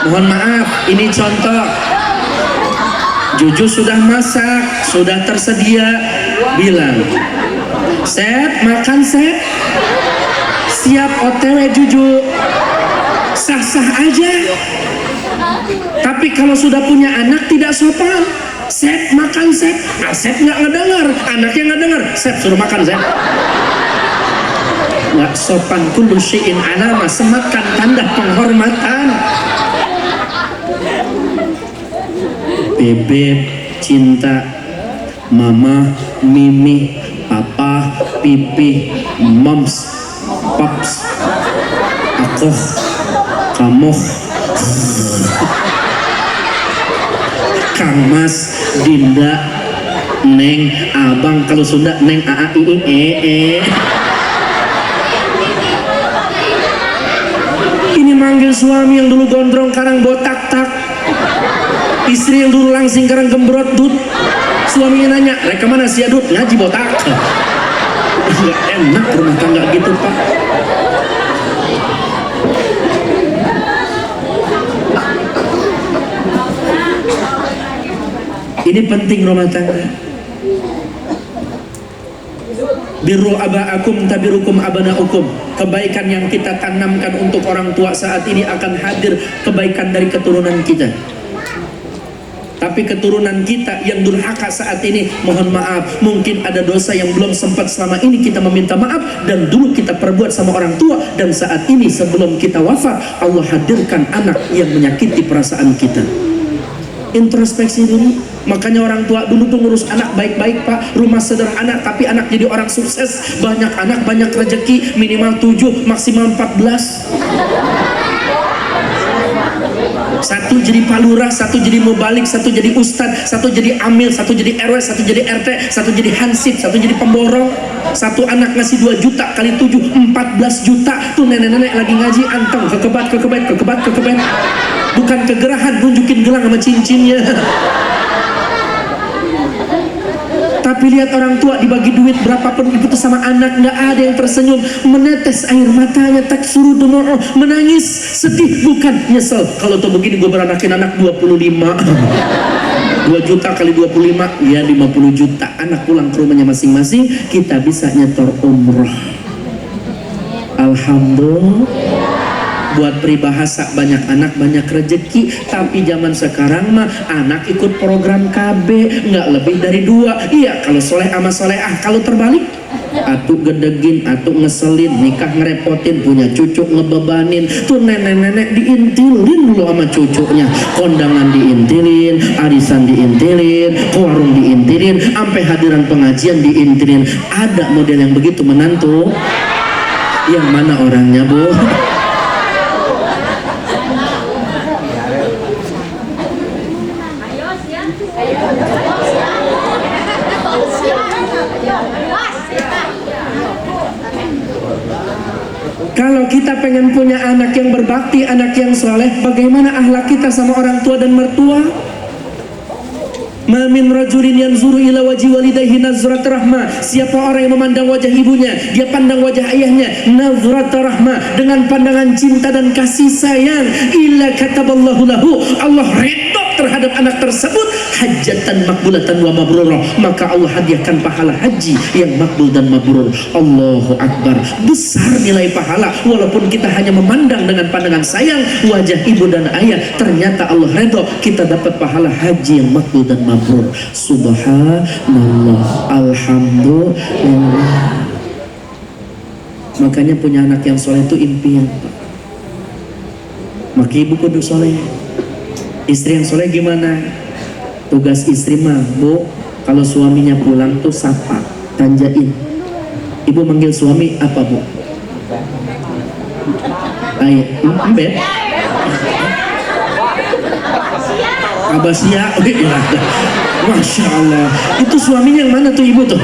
Mohon maaf, ini contoh. Juju sudah masak, sudah tersedia, bilang, Sep, makan Sep. Siap OTW Juju. Sah-sah aja. Tapi kalau sudah punya anak tidak sopan. Sep, makan Sep. Sep nggak ngedenger, anaknya nggak denger. Sep, suruh makan Sep. Nggak sopan. Kullu syai'in alama, semakan tanda penghormatan. Bebek, cinta, mama, mimi, papa, pipi, moms, pops, aku, kamu, Kang Mas, Dinda, Neng, Abang, kalau Sunda Neng, Aa, Ii, Ini manggil suami yang dulu gondrong karang botak tak, istri yang dulu langsing karang gembrot dut. Suaminya nanya, reka mana si adut? Ngaji botak. Nggak enak rumah tangga gitu pak. Ini penting rumah tangga. Birru aba'akum tabirukum abana'ukum. Kebaikan yang kita tanamkan untuk orang tua saat ini akan hadir kebaikan dari keturunan kita. Tapi keturunan kita yang durhaka saat ini, mohon maaf, mungkin ada dosa yang belum sempat selama ini kita meminta maaf dan dulu kita perbuat sama orang tua, dan saat ini sebelum kita wafat Allah hadirkan anak yang menyakiti perasaan kita. Introspeksi dulu. Makanya orang tua dulu tuh ngurus anak baik-baik pak, rumah sederhana tapi anak jadi orang sukses, banyak anak banyak rezeki, minimal 7 maksimal 14. Satu jadi palurah, satu jadi mubalik, satu jadi ustad, satu jadi amil, satu jadi RW, satu jadi RT, satu jadi hansip, satu jadi pemborong. Satu anak ngasih 2 juta kali 7, 14 juta. Tuh nenek-nenek lagi ngaji anteng, kekebat. Bukan kegerahan, nunjukin gelang sama cincinnya. Tapi lihat orang tua dibagi duit berapapun ibu tuh sama anak, nggak ada yang tersenyum, menetes air matanya, tak suruh demo, menangis, sedih, bukan nyesel. Kalau tuh begini gue beranakin anak 25 2 juta kali 25 ya 50 juta, anak pulang ke rumahnya masing-masing, kita bisa nyetor umroh. Alhamdulillah. Buat peribahasa, banyak anak banyak rezeki. Tapi zaman sekarang mah anak ikut program KB nggak lebih dari 2. Iya kalau soleh sama solehah. Kalau terbalik, atuh gedegin, atuh ngeselin, nikah ngerepotin, punya cucu ngebebanin. Tuh nenek-nenek diintilin dulu sama cucunya, kondangan diintilin, arisan diintilin, ke warung diintilin, sampai hadiran pengajian diintilin. Ada model yang begitu menantu. Yang mana orangnya, Bu? Kalau kita pengen punya anak yang berbakti, anak yang soleh, bagaimana akhlak kita sama orang tua dan mertua? Ma min rajulin yanzuru ila wajhi walidayhi nazrat rahmah. Siapa orang yang memandang wajah ibunya, dia pandang wajah ayahnya nazrat rahmah, dengan pandangan cinta dan kasih sayang, illa kataballahu lahu, Allah ridha terhadap anak tersebut hajatan makbulatan wa mabrurah, maka Allah hadiahkan pahala haji yang makbul dan mabrur. Allahu Akbar. Besar nilai pahala walaupun kita hanya memandang dengan pandangan sayang wajah ibu dan ayah, ternyata Allah ridha, kita dapat pahala haji yang makbul dan mabrur. Subhanallah, alhamdulillah. Makanya punya anak yang soleh itu impian, Pak. Maka ibu kudu soleh. Istri yang soleh gimana? Tugas istri mah, Bu, kalau suaminya pulang tuh sapa, tanjain. Ibu manggil suami apa, Bu? Ayah, Mbak. Abasia, Masya Allah. Itu suaminya yang mana tuh ibu tuh?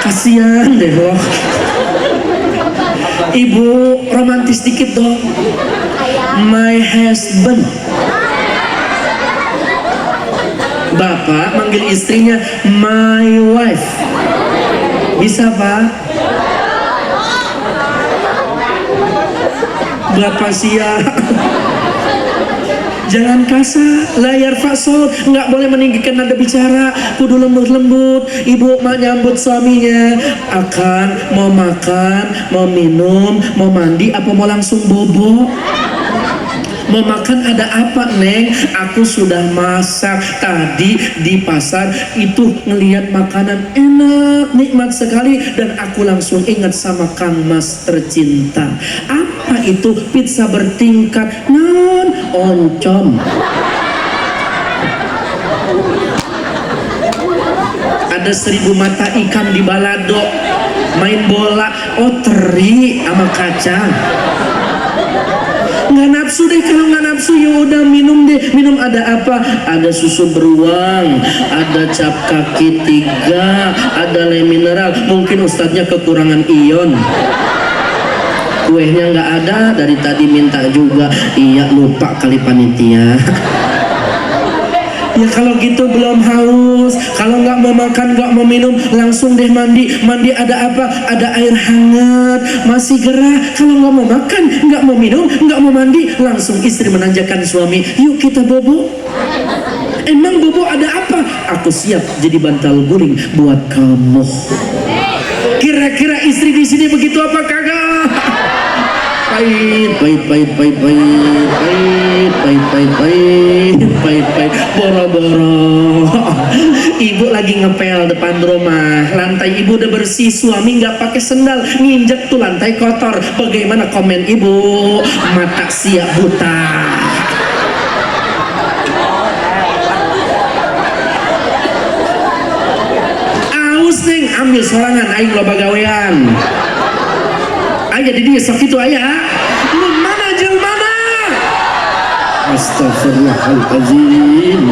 Kasihan deh, loh. Ibu romantis dikit dong. My husband. Bapak manggil istrinya my wife. Bisa, Pak? Bapak siap. Jangan kasar, layar fasol, nggak boleh meninggikan nada bicara, kudu lembut-lembut. Ibu mak nyambut suaminya, akan mau makan, mau minum, mau mandi, apa mau langsung bobo? Mau makan ada apa, Neng? Aku sudah masak tadi di pasar, itu ngelihat makanan enak, nikmat sekali, dan aku langsung ingat sama Kang Mas tercinta. Apa itu? Pizza bertingkat, non oncom. Ada 1000 mata ikan di balado, main bola, oh teri sama kacang. Nggak nafsu deh, kalau nggak nafsu ya udah minum deh. Minum ada apa? Ada susu beruang, ada cap kaki 3, ada le mineral. Mungkin ustadznya kekurangan ion. Kuehnya nggak ada, dari tadi minta juga. Iya lupa kali panitia. Ya kalau gitu belum haus, kalau nggak mau makan, nggak mau minum, langsung deh mandi. Mandi ada apa? Ada air hangat, masih gerah. Kalau nggak mau makan, nggak mau minum, nggak mau mandi, langsung istri menanjakan suami, yuk kita bobo. Emang bobo ada apa? Aku siap jadi bantal guling buat kamu. Kira-kira istri di sini begitu apa kagak? Pahit, boro-boro. Ibu lagi ngepel depan rumah, lantai ibu udah bersih, suami nggak pakai sendal, nginjek tuh lantai kotor. Bagaimana komen ibu? Mata siap buta. Aus neng, ambil sorangan, aing loba gawean. Ayah di dia sok itu ayah. Mun mana jeung mana? Astagfirullahaladzim.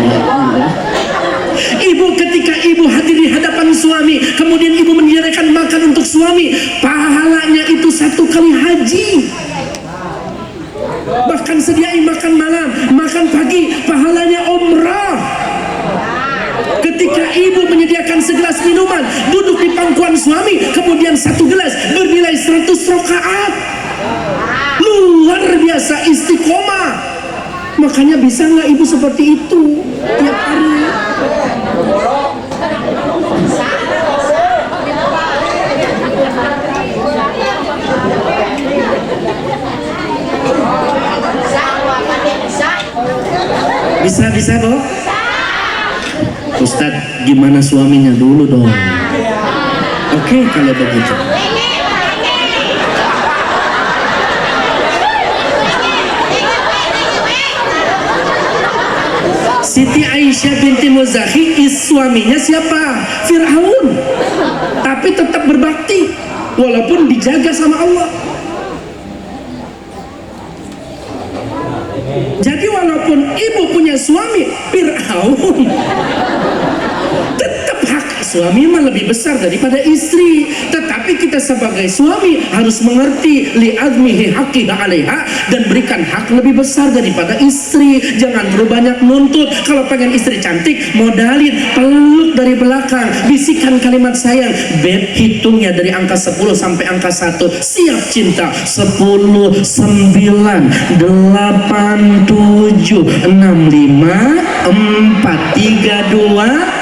Ibu ketika ibu hadir di hadapan suami, kemudian ibu menyediakan makan untuk suami, pahalanya itu 1 kali haji. Bahkan sediain makan malam, makan pagi, pahalanya umrah. Ketika ibu menyediakan segelas minuman, duduk di pangkuan suami, kemudian satu gelas bernilai 100 rakaat. Luar biasa istiqomah. Makanya bisa nggak ibu seperti itu tiap hari? Bisa Boh? Ustadz, gimana suaminya dulu dong? Oke, kalau begitu. Siti Aisyah binti Muzahi, suaminya siapa? Fir'aun. Tapi tetap berbakti walaupun dijaga sama Allah. Jadi walaupun ibu punya suami Fir'aun, tetap hak suami mah lebih besar daripada istri. Tetapi kita sebagai suami harus mengerti li'admihi haqqiha 'alaiha dan berikan hak lebih besar daripada istri. Jangan terlalu banyak nuntut. Kalau pengen istri cantik, modalin, peluk dari belakang, bisikan kalimat sayang. Beb, hitungnya dari angka 10 sampai angka 1. Siap cinta. 10, 9, 8, 7, 6, 5, 4, 3, 2.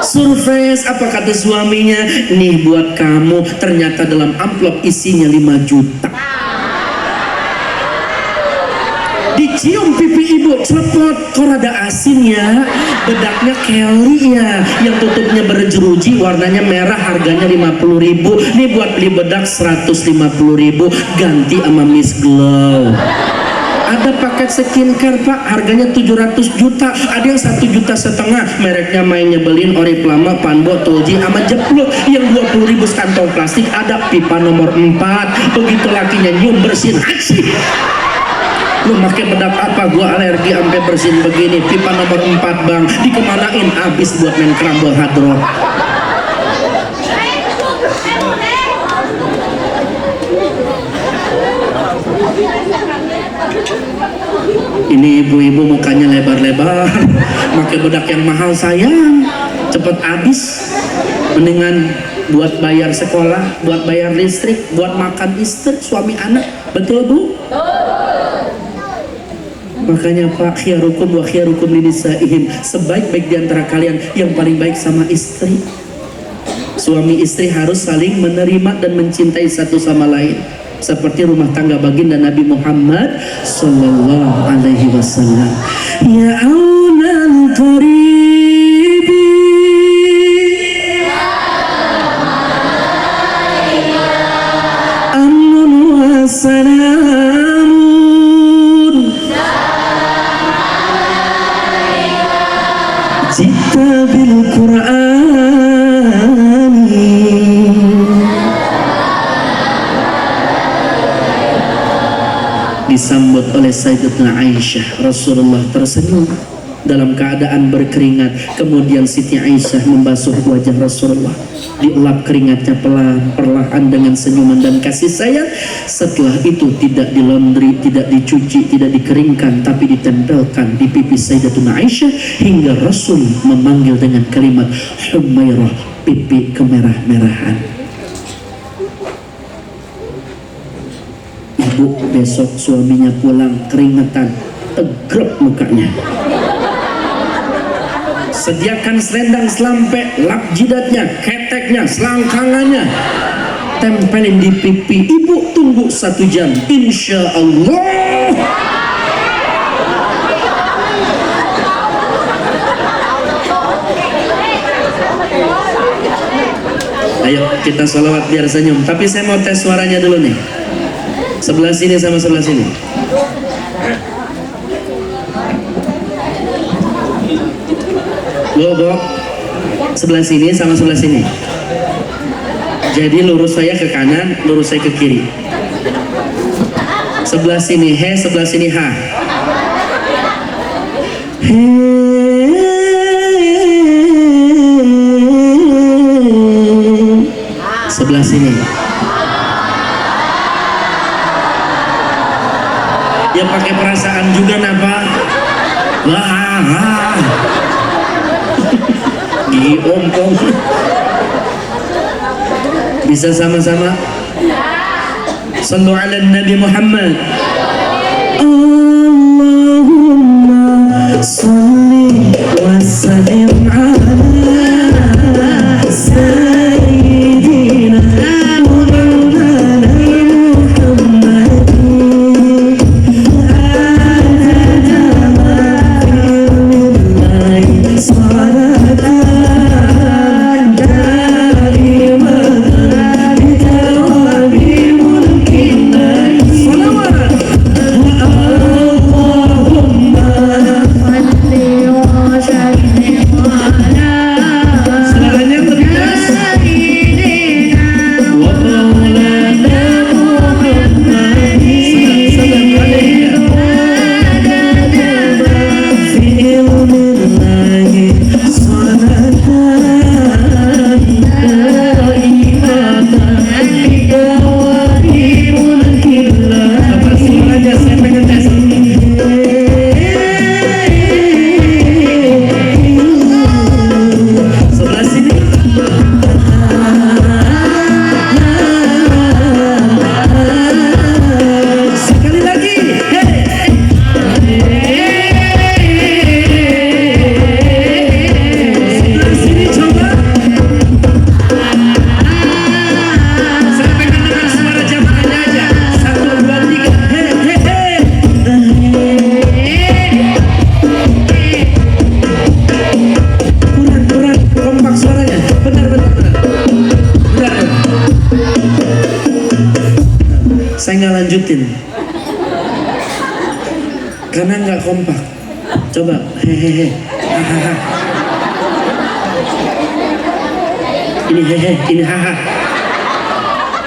Surprise, apa kata suaminya? Nih buat kamu. Ternyata dalam amplop isinya 5 juta. Dicium pipi ibu, cepot, kok rada asin ya, bedaknya Kelly ya, yang tutupnya berjeruji, warnanya merah, harganya 50.000. Nih buat beli bedak 150.000, ganti sama Miss Glow. Ada paket skincare Pak, harganya 700 juta, ada yang 1,5 juta, mereknya main nyebelin, Oriflama, Panbo, Tolji, sama Jepluk. Yang 20.000 sekantong plastik, ada pipa nomor 4, begitu lakinya nyium bersin, asik. Lu pakai bedak apa? Gua alergi sampai bersin begini. Pipa nomor 4 bang, dikemanain? Abis buat main kerambol hadroh. Ini ibu-ibu mukanya lebar-lebar, pakai bedak yang mahal sayang, cepet habis. Mendingan buat bayar sekolah, buat bayar listrik, buat makan istri, suami anak. Betul Bu? Makanya Pak, khiyarukum wa khiyarukum linisa'ihim, sebaik-baik di antara kalian yang paling baik sama istri. Suami istri harus saling menerima dan mencintai satu sama lain, seperti rumah tangga baginda Nabi Muhammad sallallahu alaihi wasallam. Ya aunal qaribi amnun wa salamun jita bil Qur'ani. Disambut oleh Sayyidatuna Aisyah, Rasulullah tersenyum dalam keadaan berkeringat. Kemudian Siti Aisyah membasuh wajah Rasulullah, dielap keringatnya perlahan dengan senyuman dan kasih sayang. Setelah itu tidak dilondri, tidak dicuci, tidak dikeringkan, tapi ditempelkan di pipi Sayyidatuna Aisyah hingga Rasul memanggil dengan kalimat Humairah, pipi kemerah-merahan. Ibu besok suaminya pulang keringetan, tegrep mukanya. Sediakan selendang selampe, lap jidatnya, keteknya, selangkangannya, tempelin di pipi. Ibu tunggu 1 jam, insya Allah. Ayo kita sholawat biar senyum. Tapi saya mau tes suaranya dulu nih. Sebelah sini sama sebelah sini. Bok, sebelah sini sama sebelah sini. Jadi lurus saya ke kanan, lurus saya ke kiri. Sebelah sini he, sebelah sini ha. He. Sebelah sini. Ya pakai perasaan juga napa. Wah. Gigi ompong. Bisa sama-sama? Sallu ala Nabi Muhammad. Allahumma salli wa sallim ala sayyidina wa maulana Muhammadin adada ma fi ilmillahi salatan daimatan bitawabi mulkillahi salawat. Segalanya lebih keras. Wa maulana Muhammadin sallallahu alaihi fi ilmillahi salatan daimatan bidawabi mulkillahi. Apa semuanya saya pengen tes. Sebelah sini. Sekali lagi. Sebelah sini coba. Saya pengen dengar suara jamaahnya aja. 1, 2, 3. Kurang kompak suaranya. Benar. Saya nggak lanjutin karena nggak kompak. Coba hehehe, hahaha. Ini hehe, ini haha.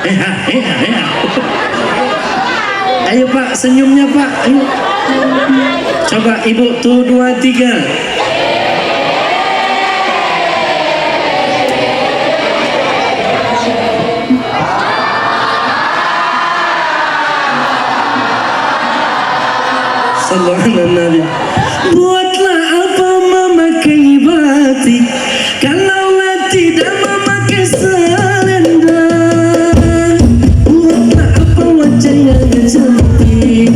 Heha. Ayo Pak, senyumnya Pak. Ayo. Coba Ibu tuh 2, 3. Sallallahu alaihi. Buatlah apa memakai batik, kalaulah tidak memakai selendang. Buatlah apa wajah yang cantik,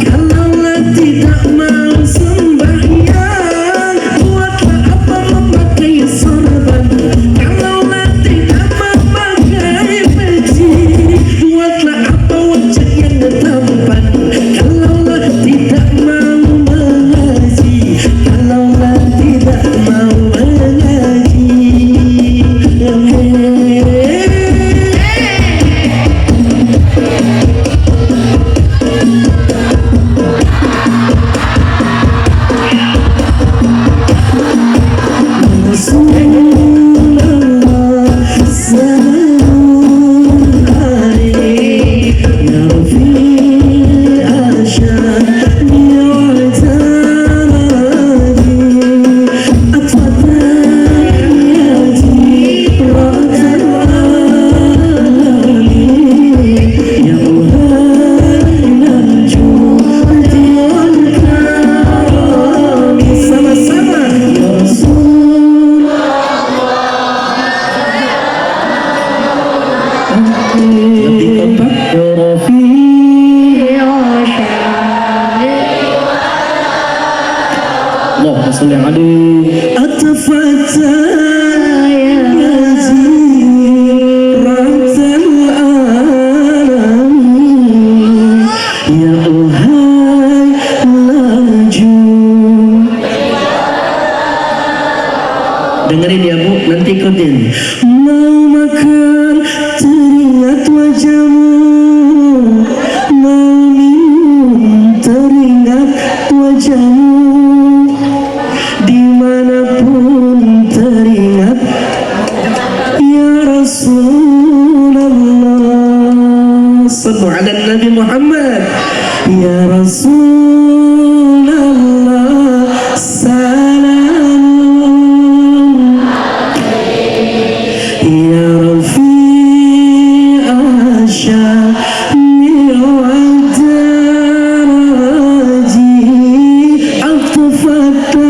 kalaulah tidak mau sembahyang. Buatlah apa memakai sorban, kalaulah tidak memakai peci. Buatlah apa wajah yang tampan, kalaulah tidak mau mengaji, kalaulah tidak mau mengaji. Rasulullah sallallahu alaihi ya Rafiq asyad ni'ataraji atfatayati rajalali ya Tuhan judi wal karami. Sama-sama ya Rasul. Lebih kompak. Ya Rafiq Allahumma sholli alaihi. Atfatayati rabbal alamin ya Tuhan laju. Dengerin ya Bu, nanti ikutin. Mau makan teringat wajahmu, mau minum teringat wajahmu, dimanapun teringat ya Rasulullah. Sallu ala Nabi Muhammad. Ya Rasulullah salam ya Rafiq asyad ni'ataraji atfatayati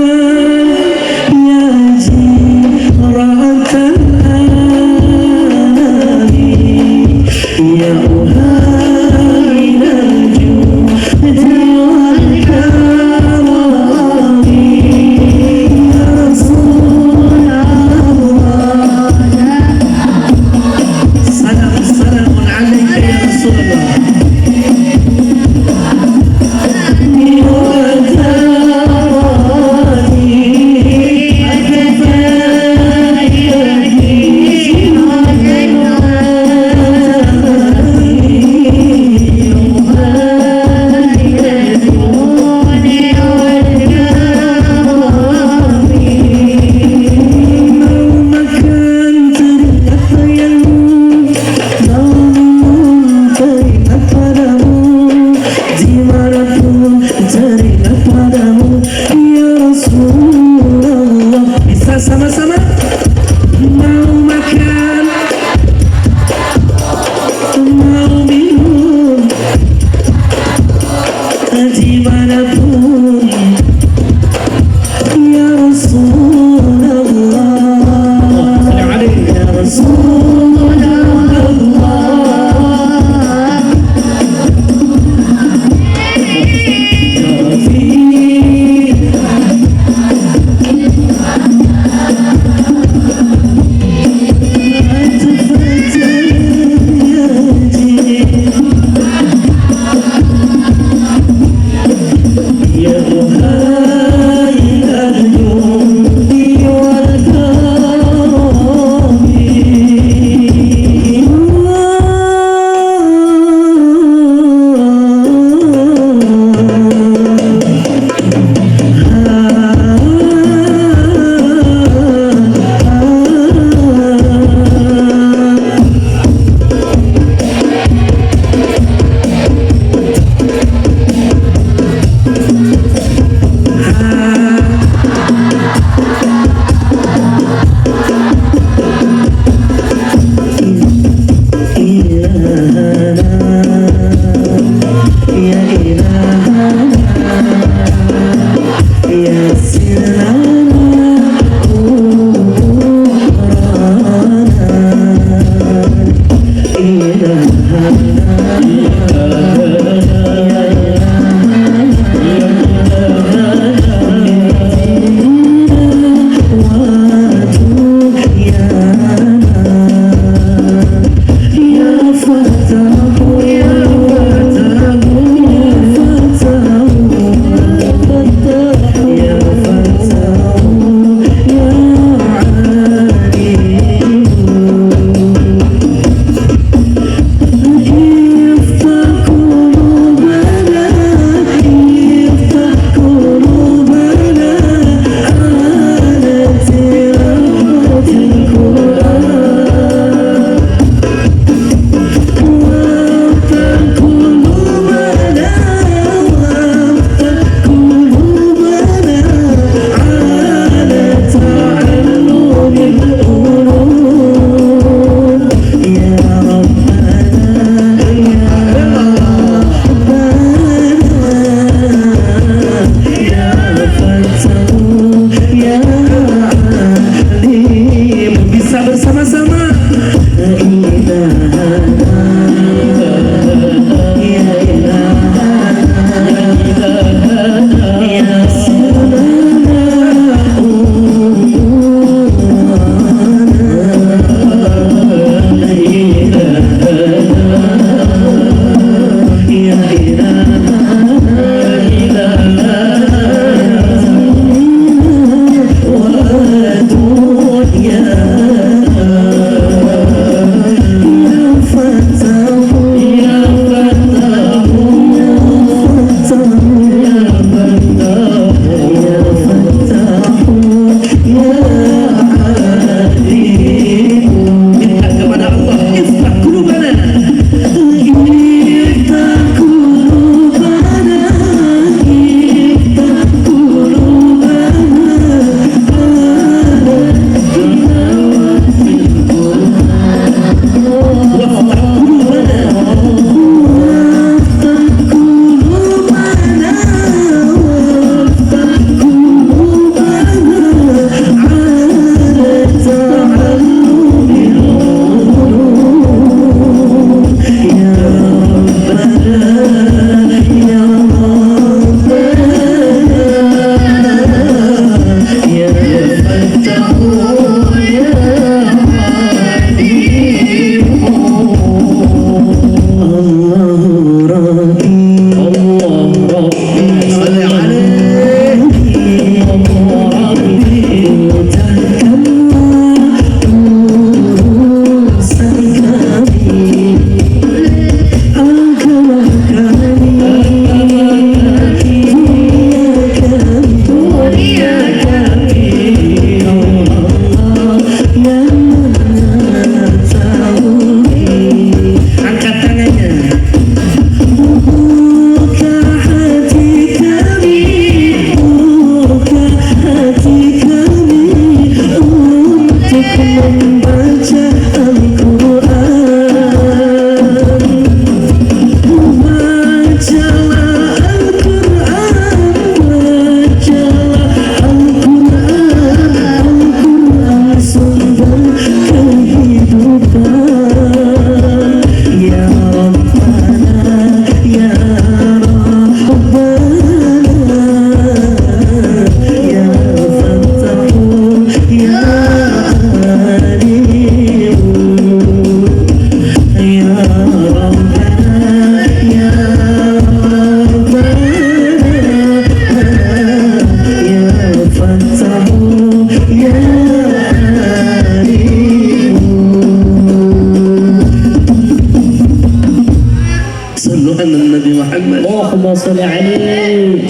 sallu ala Nabi Muhammad. Allahumma sholli alaihi.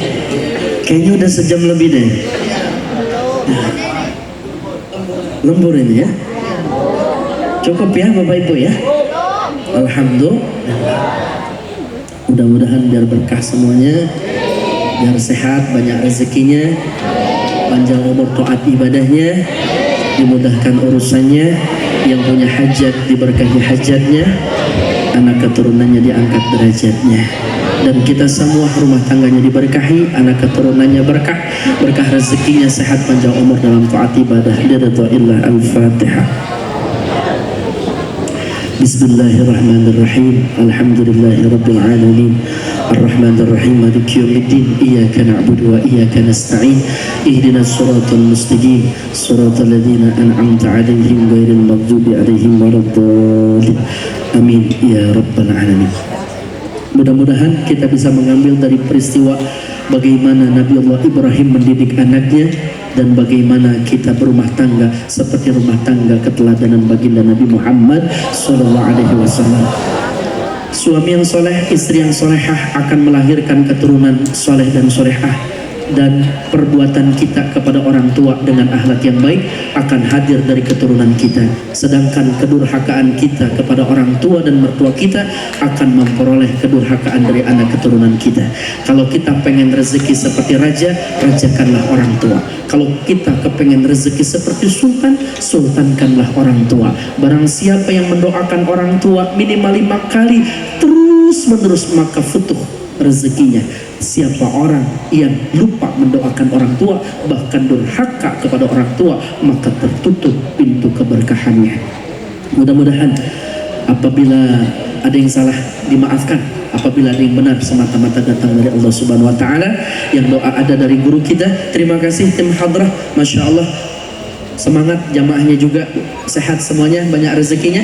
Kayaknya udah sejam lebih deh. Lembur ini ya. Cukup ya Bapak Ibu ya. Alhamdulillah. Mudah-mudahan biar berkah semuanya, biar sehat, banyak rezekinya, panjang umur taat ibadahnya, dimudahkan urusannya, yang punya hajat diberkahi hajatnya, anak keturunannya diangkat derajatnya, dan kita semua rumah tangganya diberkahi, anak keturunannya berkah, berkah rezekinya, sehat, panjang umur dalam taat ibadah. Liridhaillah. Al-Fatihah. Bismillahirrahmanirrahim. Alhamdulillahirabbil alamin. Ar-Rahmanir-Rahim. Maliki yaumiddin. Iyyaka na'budu wa iyyaka nasta'in. Ihdinas siratal mustaqim. Siratal ladzina an'amta 'alaihim ghairil maghdubi 'alaihim waladdallin. Amin ya rabbal alamin. Mudah-mudahan kita bisa mengambil dari peristiwa bagaimana Nabi Allah Ibrahim mendidik anaknya, dan bagaimana kita berumah tangga seperti rumah tangga keteladanan baginda Nabi Muhammad SAW. Suami yang soleh, istri yang solehah akan melahirkan keturunan soleh dan solehah, dan perbuatan kita kepada orang tua dengan akhlak yang baik akan hadir dari keturunan kita, sedangkan kedurhakaan kita kepada orang tua dan mertua kita akan memperoleh kedurhakaan dari anak keturunan kita. Kalau kita pengen rezeki seperti raja, rajakanlah orang tua. Kalau kita kepengen rezeki seperti sultan, sultankanlah orang tua. Barang siapa yang mendoakan orang tua minimal 5 kali terus menerus, maka futuh rezekinya. Siapa orang yang lupa mendoakan orang tua, bahkan durhaka kepada orang tua, maka tertutup pintu keberkahannya. Mudah-mudahan apabila ada yang salah dimaafkan, apabila ada yang benar semata-mata datang dari Allah Subhanahu wa taala. Yang doa ada dari guru kita. Terima kasih tim hadrah, Masya Allah, semangat, jamaahnya juga sehat semuanya, banyak rezekinya.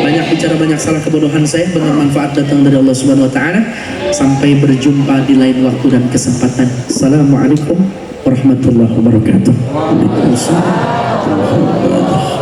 Banyak bicara, banyak salah, kebodohan saya, benar manfaat datang dari Allah Subhanahu wa taala. Sampai berjumpa di lain waktu dan kesempatan. Assalamualaikum warahmatullahi wabarakatuh. Waalaikumsalam warahmatullahi wabarakatuh.